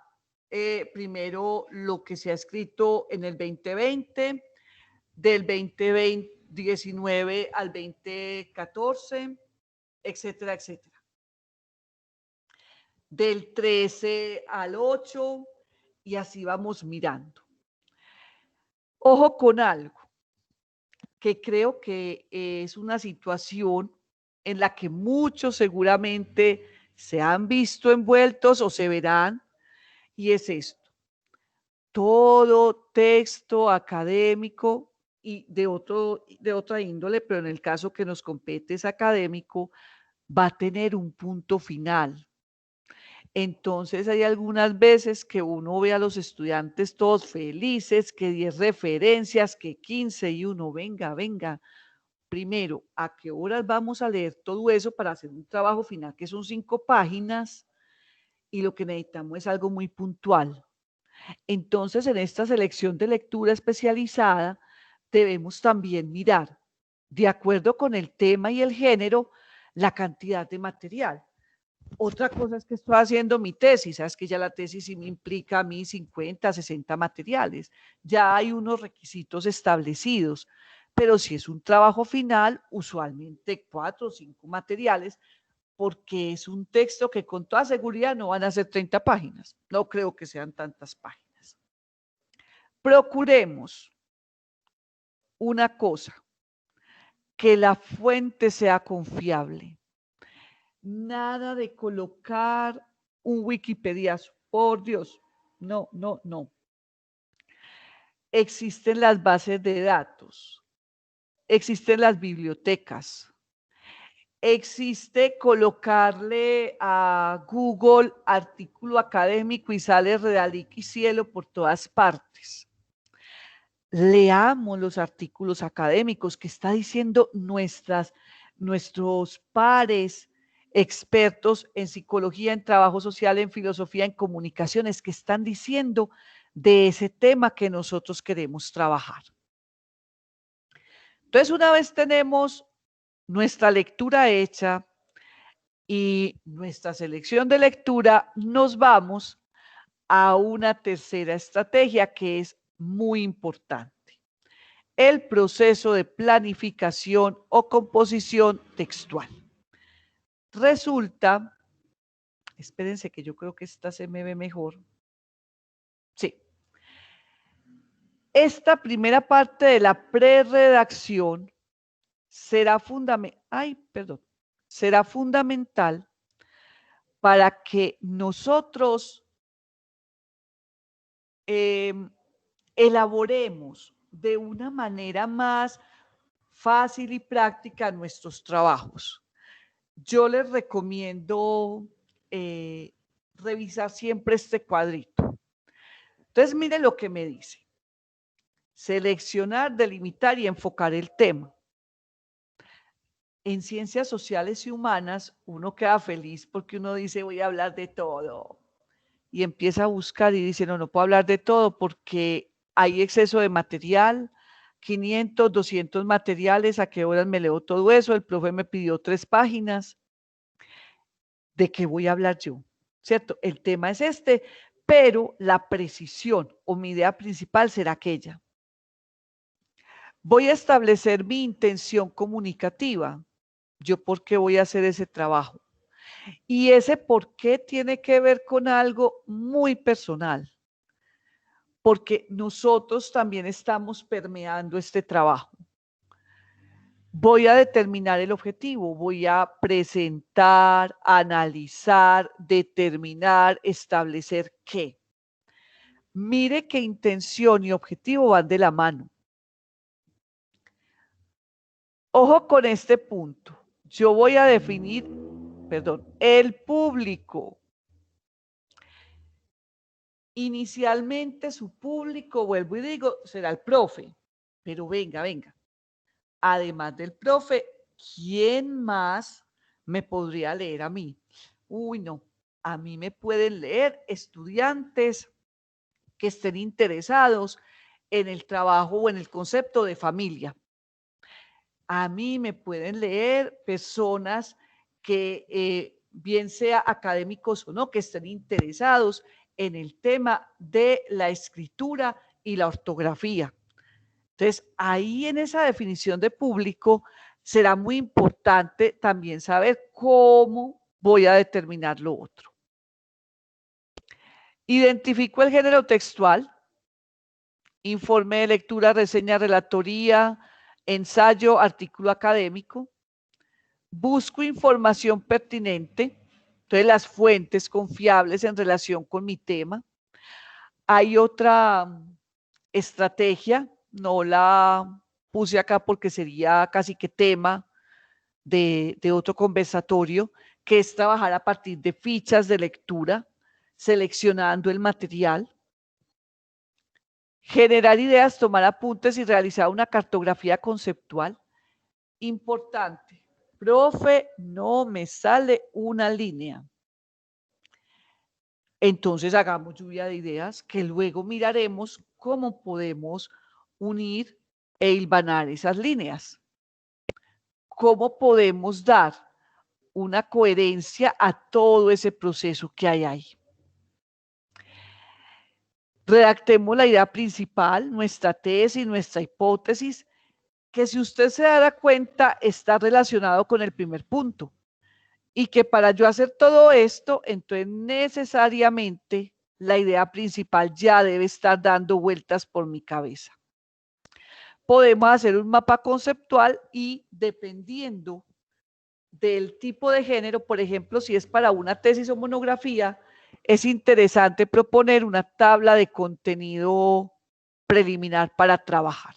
primero lo que se ha escrito en el 2020, del 2019 al 2014, etcétera, etcétera. Del 13 al 8 y así vamos mirando. Ojo con algo, que creo que es una situación en la que muchos seguramente se han visto envueltos o se verán, y es esto. Todo texto académico y de otra índole, pero en el caso que nos compete es académico, va a tener un punto final. Entonces hay algunas veces que uno ve a los estudiantes todos felices, que 10 referencias, que 15 y uno, venga. Primero, ¿a qué horas vamos a leer todo eso para hacer un trabajo final que son 5 páginas? Y lo que necesitamos es algo muy puntual. Entonces, en esta selección de lectura especializada, debemos también mirar, de acuerdo con el tema y el género, la cantidad de material. Otra cosa es que estoy haciendo mi tesis, sabes que ya la tesis sí me implica a mí 50, 60 materiales. Ya hay unos requisitos establecidos, pero si es un trabajo final, usualmente 4 o 5 materiales, porque es un texto que con toda seguridad no van a ser 30 páginas. No creo que sean tantas páginas. Procuremos una cosa, que la fuente sea confiable. Nada de colocar un Wikipediazo. Por Dios, no, no, no. Existen las bases de datos, existen las bibliotecas, existe colocarle a Google artículo académico y sale redalic y cielo por todas partes. Leamos los artículos académicos que está diciendo nuestros pares, expertos en psicología, en trabajo social, en filosofía, en comunicaciones, que están diciendo de ese tema que nosotros queremos trabajar. Entonces, una vez tenemos nuestra lectura hecha y nuestra selección de lectura, nos vamos a una tercera estrategia que es muy importante: el proceso de planificación o composición textual. Resulta, espérense que yo creo que esta se me ve mejor. Sí. Esta primera parte de la preredacción será fundamental para que nosotros elaboremos de una manera más fácil y práctica nuestros trabajos. Yo les recomiendo revisar siempre este cuadrito. Entonces, miren lo que me dice: seleccionar, delimitar y enfocar el tema. En ciencias sociales y humanas, uno queda feliz porque uno dice, voy a hablar de todo. Y empieza a buscar y dice, no, no puedo hablar de todo porque hay exceso de material, 500, 200 materiales, ¿a qué horas me leo todo eso? El profe me pidió 3 páginas. ¿De qué voy a hablar yo? ¿Cierto? El tema es este, pero la precisión o mi idea principal será aquella. Voy a establecer mi intención comunicativa. ¿Yo por qué voy a hacer ese trabajo? Y ese por qué tiene que ver con algo muy personal, porque nosotros también estamos permeando este trabajo. Voy a determinar el objetivo, voy a presentar, analizar, determinar, establecer qué. Mire que intención y objetivo van de la mano. Ojo con este punto. Yo voy a definir, el público. Inicialmente su público, vuelvo y digo, será el profe. Pero venga. Además del profe, ¿quién más me podría leer a mí? Uy, no. A mí me pueden leer estudiantes que estén interesados en el trabajo o en el concepto de familia. A mí me pueden leer personas que, bien sea académicos o no, que estén interesados en el tema de la escritura y la ortografía. Entonces, ahí en esa definición de público será muy importante también saber cómo voy a determinar lo otro. Identifico el género textual: informe de lectura, reseña, relatoría, ensayo, artículo académico. Busco información pertinente, entonces las fuentes confiables en relación con mi tema. Hay otra estrategia, no la puse acá porque sería casi que tema de otro conversatorio, que es trabajar a partir de fichas de lectura, seleccionando el material. Generar ideas, tomar apuntes y realizar una cartografía conceptual. Importante. Profe, no me sale una línea. Entonces hagamos lluvia de ideas que luego miraremos cómo podemos unir e hilvanar esas líneas. ¿Cómo podemos dar una coherencia a todo ese proceso que hay ahí? Redactemos la idea principal, nuestra tesis, nuestra hipótesis, que si usted se da cuenta está relacionado con el primer punto. Y que para yo hacer todo esto, entonces necesariamente la idea principal ya debe estar dando vueltas por mi cabeza. Podemos hacer un mapa conceptual y dependiendo del tipo de género, por ejemplo, si es para una tesis o monografía, es interesante proponer una tabla de contenido preliminar para trabajar.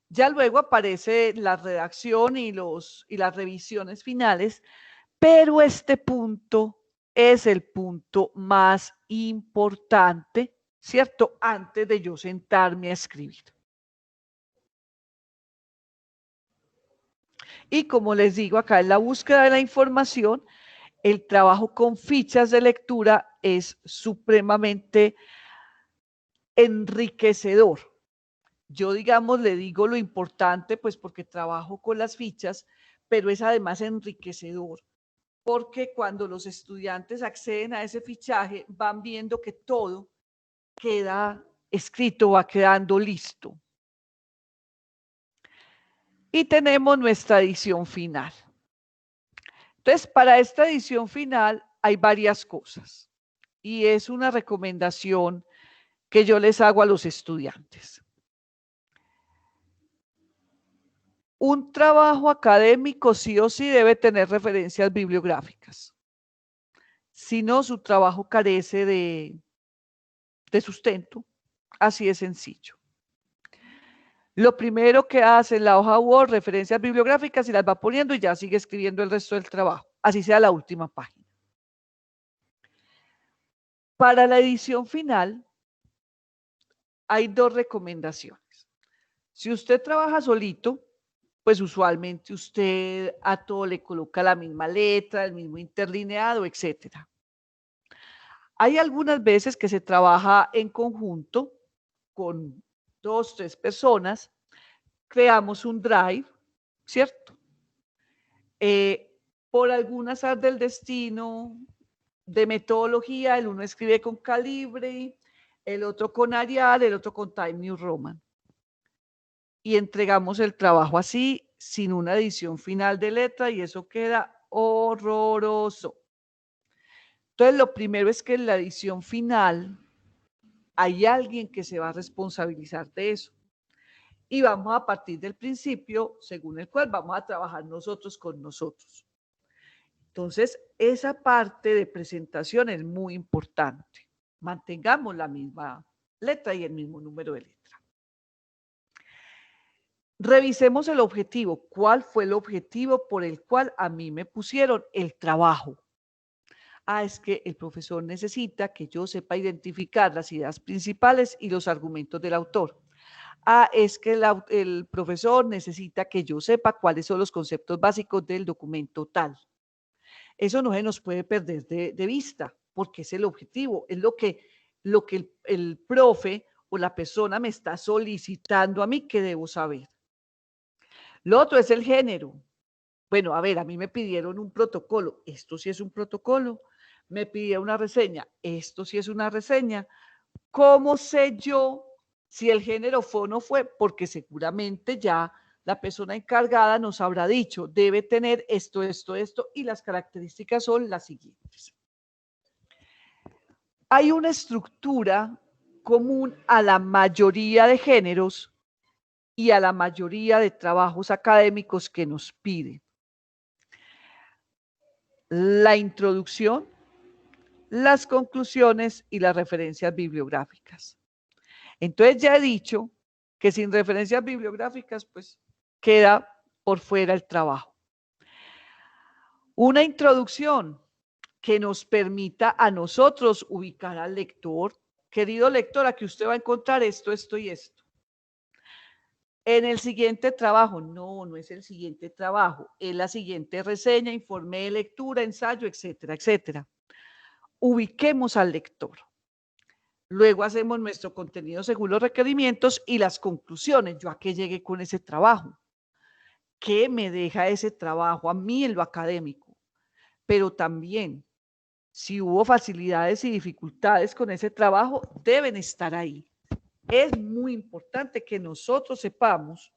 Ya luego aparece la redacción y las revisiones finales, pero este punto es el punto más importante, ¿cierto? Antes de yo sentarme a escribir. Y como les digo, acá en la búsqueda de la información, el trabajo con fichas de lectura es supremamente enriquecedor. Yo, digamos, le digo lo importante, pues porque trabajo con las fichas, pero es además enriquecedor, porque cuando los estudiantes acceden a ese fichaje, van viendo que todo queda escrito, va quedando listo. Y tenemos nuestra edición final. Entonces, para esta edición final hay varias cosas y es una recomendación que yo les hago a los estudiantes. Un trabajo académico sí o sí debe tener referencias bibliográficas. Si no, su trabajo carece de sustento. Así de sencillo. Lo primero que hace en la hoja Word, referencias bibliográficas y las va poniendo y ya sigue escribiendo el resto del trabajo. Así sea la última página. Para la edición final, hay dos recomendaciones. Si usted trabaja solito, pues usualmente usted a todo le coloca la misma letra, el mismo interlineado, etcétera. Hay algunas veces que se trabaja en conjunto con 2, 3 personas, creamos un drive, ¿cierto? Por algún azar del destino, de metodología, el uno escribe con Calibre, el otro con Arial, el otro con Time New Roman. Y entregamos el trabajo así, sin una edición final de letra, y eso queda horroroso. Entonces, lo primero es que en la edición final hay alguien que se va a responsabilizar de eso. Y vamos a partir del principio según el cual vamos a trabajar nosotros con nosotros. Entonces, esa parte de presentación es muy importante. Mantengamos la misma letra y el mismo número de letra. Revisemos el objetivo. ¿Cuál fue el objetivo por el cual a mí me pusieron el trabajo? Es que el profesor necesita que yo sepa identificar las ideas principales y los argumentos del autor. Es que el profesor necesita que yo sepa cuáles son los conceptos básicos del documento tal. Eso no se nos puede perder de vista, porque es el objetivo, es lo que el profe o la persona me está solicitando a mí que debo saber. Lo otro es el género. Bueno, a ver, a mí me pidieron un protocolo, esto sí es un protocolo. Me pidieron una reseña, esto sí es una reseña. ¿Cómo sé yo si el género fue o no fue? Porque seguramente ya la persona encargada nos habrá dicho, debe tener esto, esto, esto, y las características son las siguientes. Hay una estructura común a la mayoría de géneros y a la mayoría de trabajos académicos que nos piden. La introducción, las conclusiones y las referencias bibliográficas. Entonces ya he dicho que sin referencias bibliográficas, pues queda por fuera el trabajo. Una introducción que nos permita a nosotros ubicar al lector. Querido lector, aquí usted va a encontrar esto, esto y esto. En el siguiente trabajo, no es el siguiente trabajo, es la siguiente reseña, informe de lectura, ensayo, etcétera, etcétera. Ubiquemos al lector. Luego hacemos nuestro contenido según los requerimientos y las conclusiones. ¿Yo a qué llegué con ese trabajo? ¿Qué me deja ese trabajo a mí en lo académico? Pero también, si hubo facilidades y dificultades con ese trabajo, deben estar ahí. Es muy importante que nosotros sepamos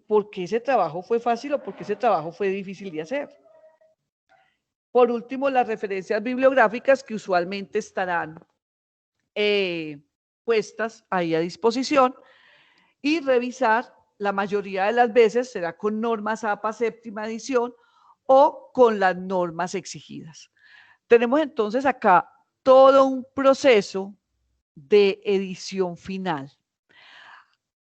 por qué ese trabajo fue fácil o por qué ese trabajo fue difícil de hacer. Por último, las referencias bibliográficas que usualmente estarán puestas ahí a disposición y revisar, la mayoría de las veces será con normas APA séptima edición o con las normas exigidas. Tenemos entonces acá todo un proceso de edición final.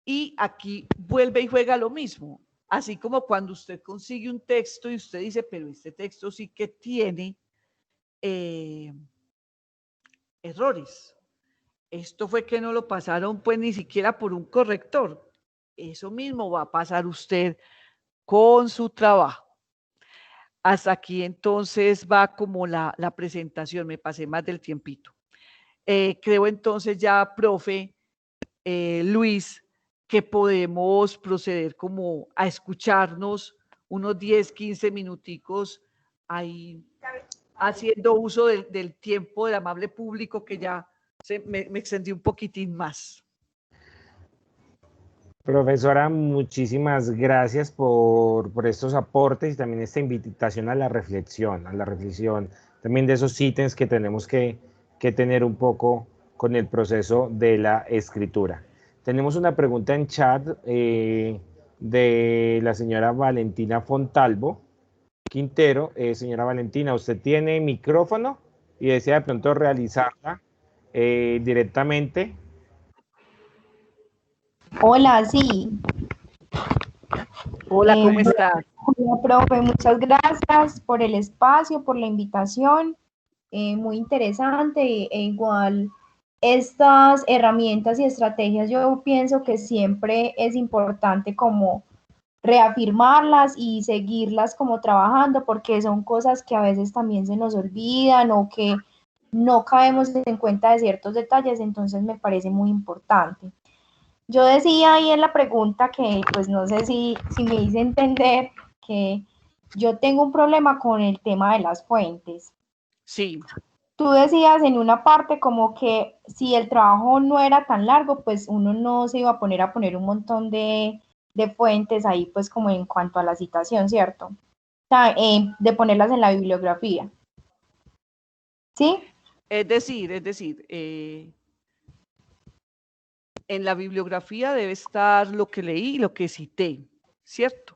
Y aquí vuelve y juega lo mismo. Así como cuando usted consigue un texto y usted dice, pero este texto sí que tiene errores. Esto fue que no lo pasaron pues ni siquiera por un corrector. Eso mismo va a pasar usted con su trabajo. Hasta aquí entonces va como la presentación, me pasé más del tiempito. Creo entonces ya, profe Luis, que podemos proceder como a escucharnos unos 10, 15 minuticos ahí haciendo uso del tiempo del amable público que ya me extendí un poquitín más. Profesora, muchísimas gracias por estos aportes y también esta invitación a la reflexión también de esos ítems que tenemos que tener un poco con el proceso de la escritura. Tenemos una pregunta en chat de la señora Valentina Fontalvo Quintero. Señora Valentina, usted tiene micrófono y desea de pronto realizarla directamente. Hola, sí. Hola, ¿cómo estás? Hola, profe, muchas gracias por el espacio, por la invitación. Muy interesante e igual estas herramientas y estrategias yo pienso que siempre es importante como reafirmarlas y seguirlas como trabajando porque son cosas que a veces también se nos olvidan o que no caemos en cuenta de ciertos detalles, entonces me parece muy importante. Yo decía ahí en la pregunta que, pues no sé si me hice entender que yo tengo un problema con el tema de las fuentes. Sí. Tú decías en una parte como que si el trabajo no era tan largo, pues uno no se iba a poner un montón de fuentes ahí, pues como en cuanto a la citación, ¿cierto? O sea, de ponerlas en la bibliografía. ¿Sí? Es decir, en la bibliografía debe estar lo que leí y lo que cité, ¿cierto?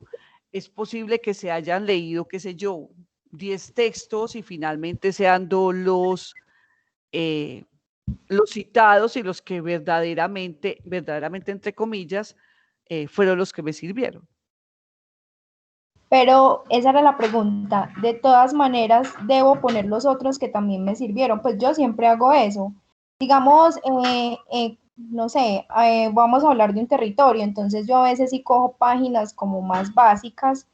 Es posible que se hayan leído, qué sé yo, 10 textos y finalmente sean dos los citados y los que verdaderamente entre comillas, fueron los que me sirvieron. Pero esa era la pregunta. De todas maneras, debo poner los otros que también me sirvieron. Pues yo siempre hago eso. Digamos, no sé, vamos a hablar de un territorio. Entonces yo a veces sí cojo páginas como más básicas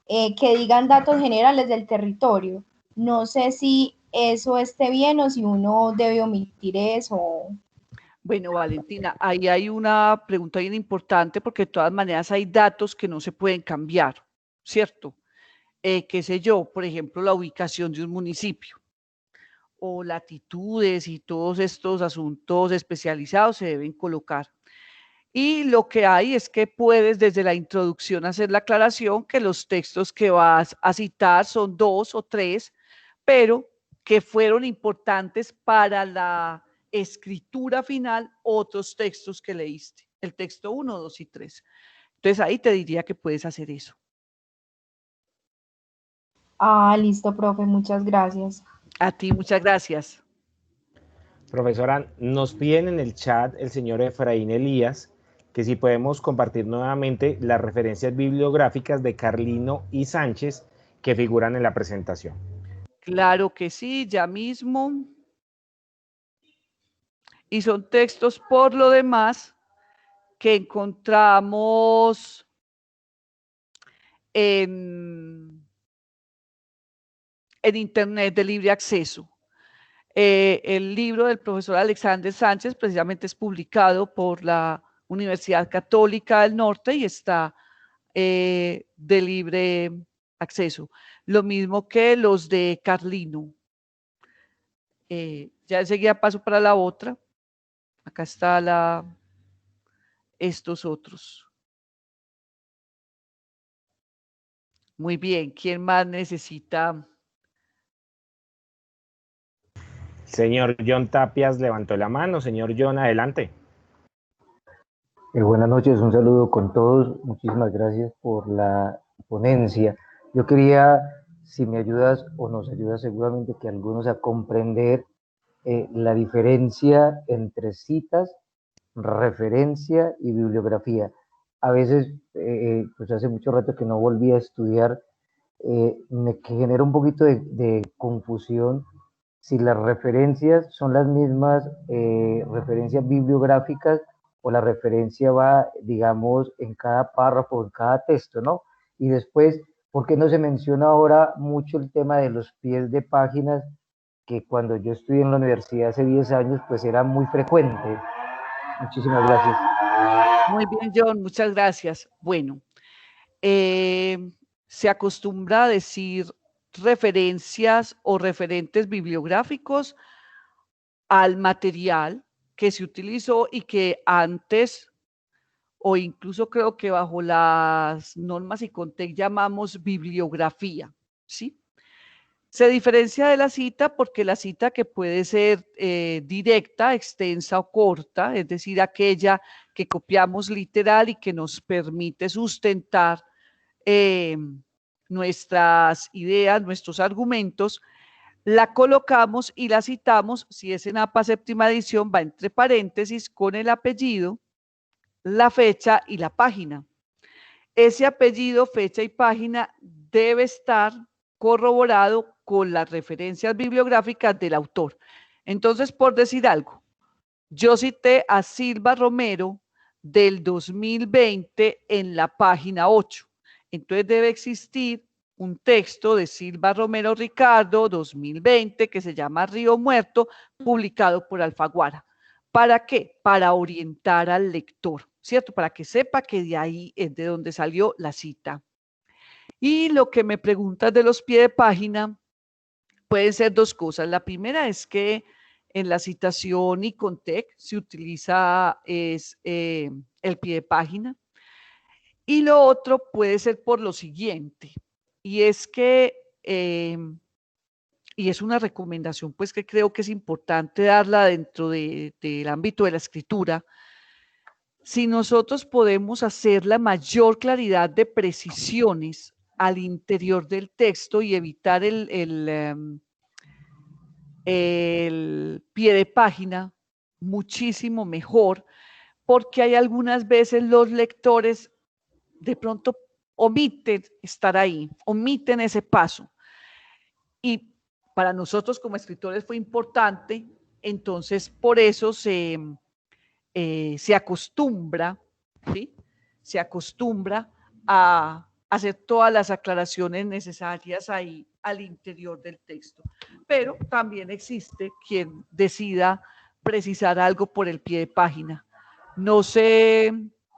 que digan datos generales del territorio. No sé si eso esté bien o si uno debe omitir eso. Bueno, Valentina, ahí hay una pregunta bien importante porque de todas maneras hay datos que no se pueden cambiar, ¿cierto? Qué sé yo, por ejemplo, la ubicación de un municipio o latitudes y todos estos asuntos especializados se deben colocar. Y lo que hay es que puedes desde la introducción hacer la aclaración que los textos que vas a citar son 2 o 3, pero que fueron importantes para la escritura final otros textos que leíste, el texto 1, 2 y 3. Entonces ahí te diría que puedes hacer eso. Ah, listo, profe, muchas gracias. A ti, muchas gracias. Profesora, nos piden en el chat el señor Efraín Elías que si podemos compartir nuevamente las referencias bibliográficas de Carlino y Sánchez que figuran en la presentación. Claro que sí, ya mismo. Y son textos por lo demás que encontramos en internet de libre acceso. El libro del profesor Alexander Sánchez precisamente es publicado por la Universidad Católica del Norte y está de libre acceso. Lo mismo que los de Carlino. Ya enseguida paso para la otra. Acá está estos otros. Muy bien, ¿quién más necesita? Señor John Tapias levantó la mano. Señor John, adelante. Buenas noches, un saludo con todos. Muchísimas gracias por la ponencia. Yo quería, si me ayudas o nos ayudas seguramente que algunos a comprender la diferencia entre citas, referencia y bibliografía. A veces, pues hace mucho rato que no volví a estudiar, me genera un poquito de confusión si las referencias son las mismas referencias bibliográficas o la referencia va, digamos, en cada párrafo, en cada texto, ¿no? Y después, ¿por qué no se menciona ahora mucho el tema de los pies de páginas, que cuando yo estudié en la universidad hace 10 años, pues era muy frecuente? Muchísimas gracias. Muy bien, John, muchas gracias. Bueno, se acostumbra a decir referencias o referentes bibliográficos al material que se utilizó y que antes, o incluso creo que bajo las normas ICONTEC llamamos bibliografía, ¿sí? Se diferencia de la cita porque la cita, que puede ser directa, extensa o corta, es decir, aquella que copiamos literal y que nos permite sustentar nuestras ideas, nuestros argumentos, la colocamos y la citamos, si es en APA séptima edición, va entre paréntesis con el apellido, la fecha y la página. Ese apellido, fecha y página debe estar corroborado con las referencias bibliográficas del autor. Entonces, por decir algo, yo cité a Silva Romero del 2020 en la página 8. Entonces debe existir un texto de Silva Romero Ricardo 2020 que se llama Río Muerto, publicado por Alfaguara. ¿Para qué? Para orientar al lector, ¿cierto? Para que sepa que de ahí es de donde salió la cita. Y lo que me preguntas de los pies de página, pueden ser dos cosas. La primera es que en la citación ICONTEC se utiliza el pie de página. Y lo otro puede ser por lo siguiente, y es que, y es una recomendación pues que creo que es importante darla dentro del ámbito de la escritura, si nosotros podemos hacer la mayor claridad de precisiones al interior del texto y evitar el pie de página, muchísimo mejor, porque hay algunas veces los lectores de pronto omiten estar ahí, omiten ese paso. Y para nosotros como escritores fue importante, entonces por eso se acostumbra, ¿sí? Se acostumbra a hacer todas las aclaraciones necesarias ahí al interior del texto. Pero también existe quien decida precisar algo por el pie de página. No sé,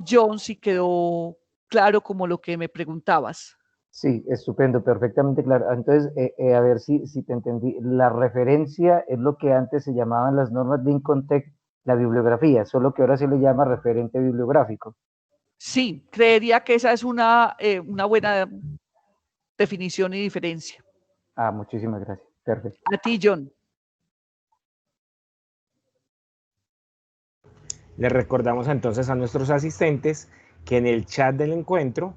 John, si quedó claro como lo que me preguntabas. Sí, estupendo, perfectamente claro. Entonces, a ver si te entendí. La referencia es lo que antes se llamaban las normas de ICONTEC, la bibliografía, solo que ahora se le llama referente bibliográfico. Sí, creería que esa es una buena definición y diferencia. Ah, muchísimas gracias. Perfecto. A ti, John. Les recordamos entonces a nuestros asistentes que en el chat del encuentro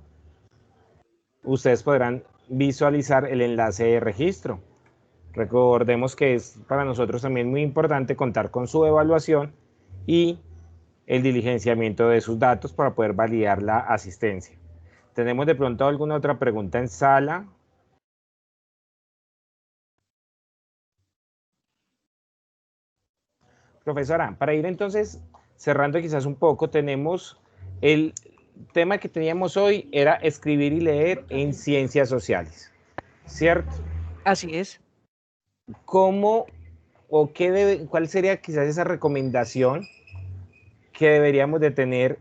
ustedes podrán visualizar el enlace de registro. Recordemos que es para nosotros también muy importante contar con su evaluación y el diligenciamiento de sus datos para poder validar la asistencia. ¿Tenemos de pronto alguna otra pregunta en sala? Profesora, para ir entonces cerrando quizás un poco, tenemos el tema que teníamos hoy, era escribir y leer en ciencias sociales, ¿cierto? Así es. ¿Cómo o cuál sería quizás esa recomendación que deberíamos de tener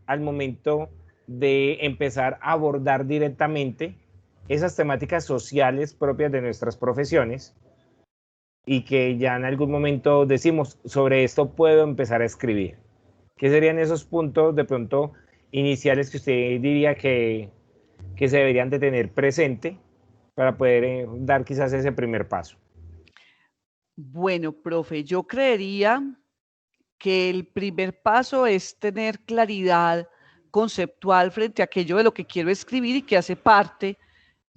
al momento de empezar a abordar directamente esas temáticas sociales propias de nuestras profesiones y que ya en algún momento decimos, sobre esto puedo empezar a escribir? ¿Qué serían esos puntos de pronto iniciales que usted diría que se deberían de tener presente para poder dar quizás ese primer paso? Bueno, profe, yo creería que el primer paso es tener claridad conceptual frente a aquello de lo que quiero escribir y que hace parte,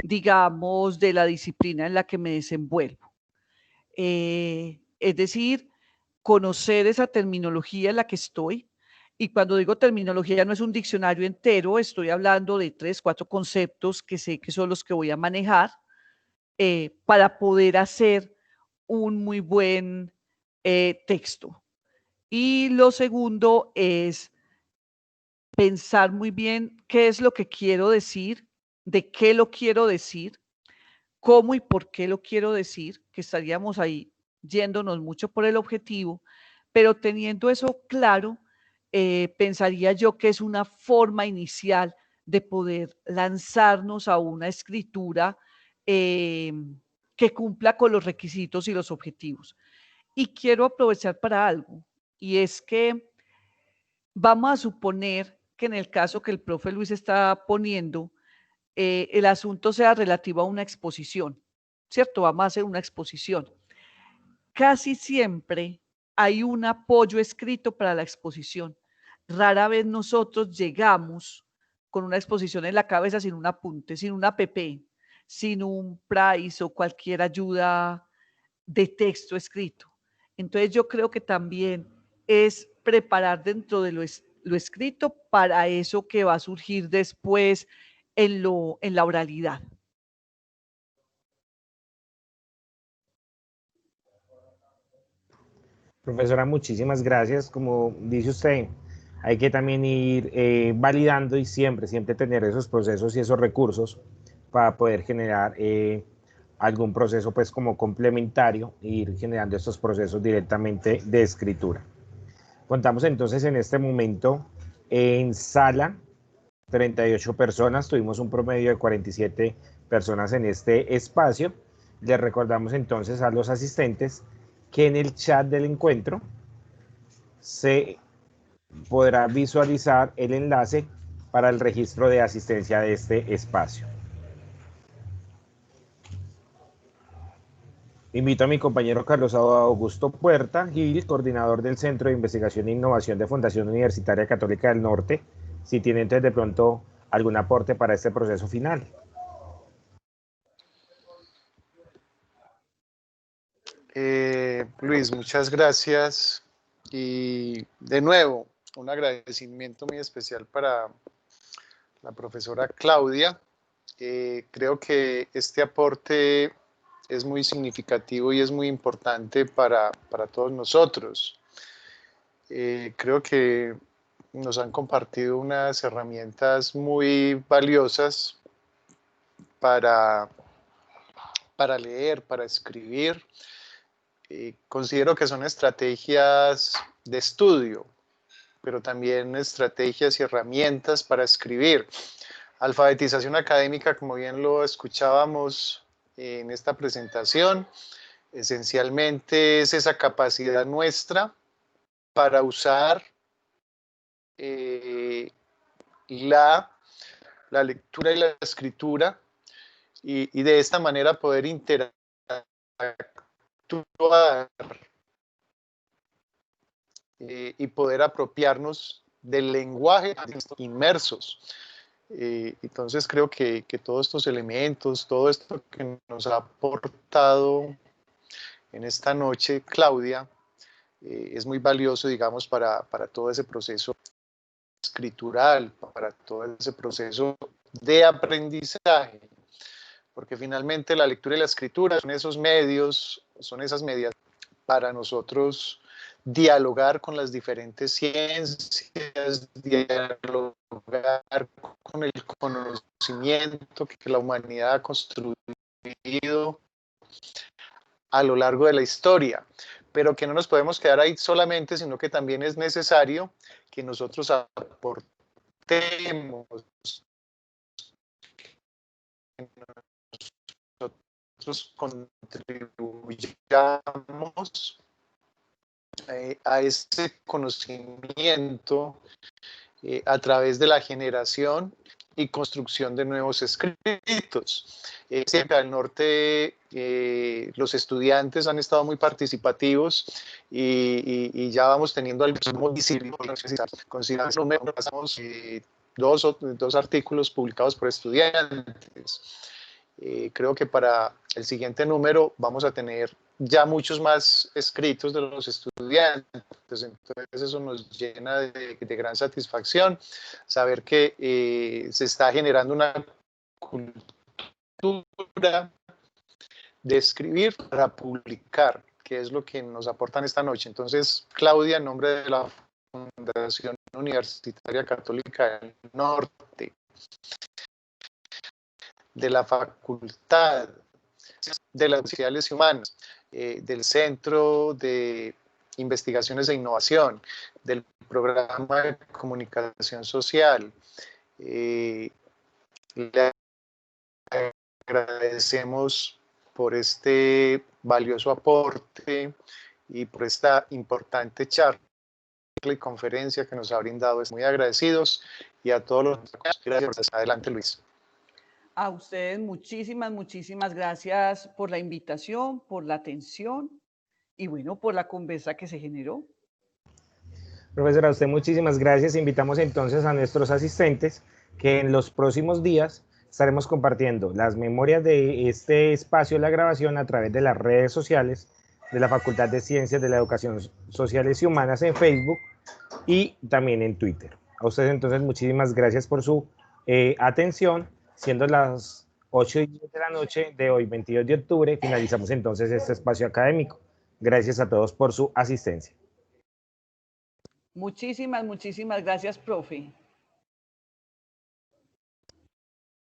digamos, de la disciplina en la que me desenvuelvo. Es decir, conocer esa terminología en la que estoy. Y cuando digo terminología no es un diccionario entero, estoy hablando de 3, 4 conceptos que sé que son los que voy a manejar para poder hacer un muy buen texto. Y lo segundo es pensar muy bien qué es lo que quiero decir, de qué lo quiero decir, cómo y por qué lo quiero decir, que estaríamos ahí yéndonos mucho por el objetivo, pero teniendo eso claro, pensaría yo que es una forma inicial de poder lanzarnos a una escritura que cumpla con los requisitos y los objetivos. Y quiero aprovechar para algo, y es que vamos a suponer que en el caso que el profe Luis está poniendo, el asunto sea relativo a una exposición, ¿cierto? Vamos a hacer una exposición. Casi siempre hay un apoyo escrito para la exposición. Rara vez nosotros llegamos con una exposición en la cabeza sin un apunte, sin una PP, sin un price o cualquier ayuda de texto escrito. Entonces yo creo que también es preparar dentro de lo escrito para eso que va a surgir después en la oralidad. Profesora, muchísimas gracias. Como dice usted, hay que también ir validando y siempre tener esos procesos y esos recursos para poder generar algún proceso pues como complementario e ir generando estos procesos directamente de escritura. Contamos entonces en este momento en sala 38 personas, tuvimos un promedio de 47 personas en este espacio. Les recordamos entonces a los asistentes que en el chat del encuentro se podrá visualizar el enlace para el registro de asistencia de este espacio. Invito a mi compañero Carlos Augusto Puerta Gil, coordinador del Centro de Investigación e Innovación de Fundación Universitaria Católica del Norte, si tiene entonces de pronto algún aporte para este proceso final. Luis, muchas gracias. Y de nuevo, un agradecimiento muy especial para la profesora Claudia. Creo que este aporte es muy significativo y es muy importante para todos nosotros. Creo que nos han compartido unas herramientas muy valiosas para leer, para escribir. Considero que son estrategias de estudio, pero también estrategias y herramientas para escribir. Alfabetización académica, como bien lo escuchábamos en esta presentación, esencialmente es esa capacidad nuestra para usar la lectura y la escritura y de esta manera poder interactuar y poder apropiarnos del lenguaje inmersos. Entonces creo que todos estos elementos, todo esto que nos ha aportado en esta noche Claudia, es muy valioso, digamos, para todo ese proceso escritural, para todo ese proceso de aprendizaje, porque finalmente la lectura y la escritura son esos medios, son esas medias para nosotros dialogar con las diferentes ciencias, dialogar con el conocimiento que la humanidad ha construido a lo largo de la historia, pero que no nos podemos quedar ahí solamente, sino que también es necesario que nosotros aportemos, que nosotros contribuyamos a ese conocimiento a través de la generación y construcción de nuevos escritos. Siempre al norte los estudiantes han estado muy participativos y ya vamos teniendo algo muy visible. Consideramos número, pasamos dos artículos publicados por estudiantes. Creo que para el siguiente número vamos a tener ya muchos más escritos de los estudiantes, entonces eso nos llena de gran satisfacción saber que se está generando una cultura de escribir para publicar, que es lo que nos aportan esta noche. Entonces, Claudia, en nombre de la Fundación Universitaria Católica del Norte, de la Facultad de las Ciencias Sociales y Humanas, del Centro de Investigaciones e Innovación, del Programa de Comunicación Social. Le agradecemos por este valioso aporte y por esta importante charla y conferencia que nos ha brindado. Muy agradecidos y a todos los gracias. Adelante, Luis. A ustedes muchísimas gracias por la invitación, por la atención y bueno, por la conversa que se generó. Profesora, a usted muchísimas gracias. Invitamos entonces a nuestros asistentes que en los próximos días estaremos compartiendo las memorias de este espacio de la grabación a través de las redes sociales de la Facultad de Ciencias de la Educación Sociales y Humanas en Facebook y también en Twitter. A ustedes entonces muchísimas gracias por su atención. Siendo las 8:10 de la noche de hoy, 22 de octubre, finalizamos entonces este espacio académico. Gracias a todos por su asistencia. Muchísimas gracias, profe.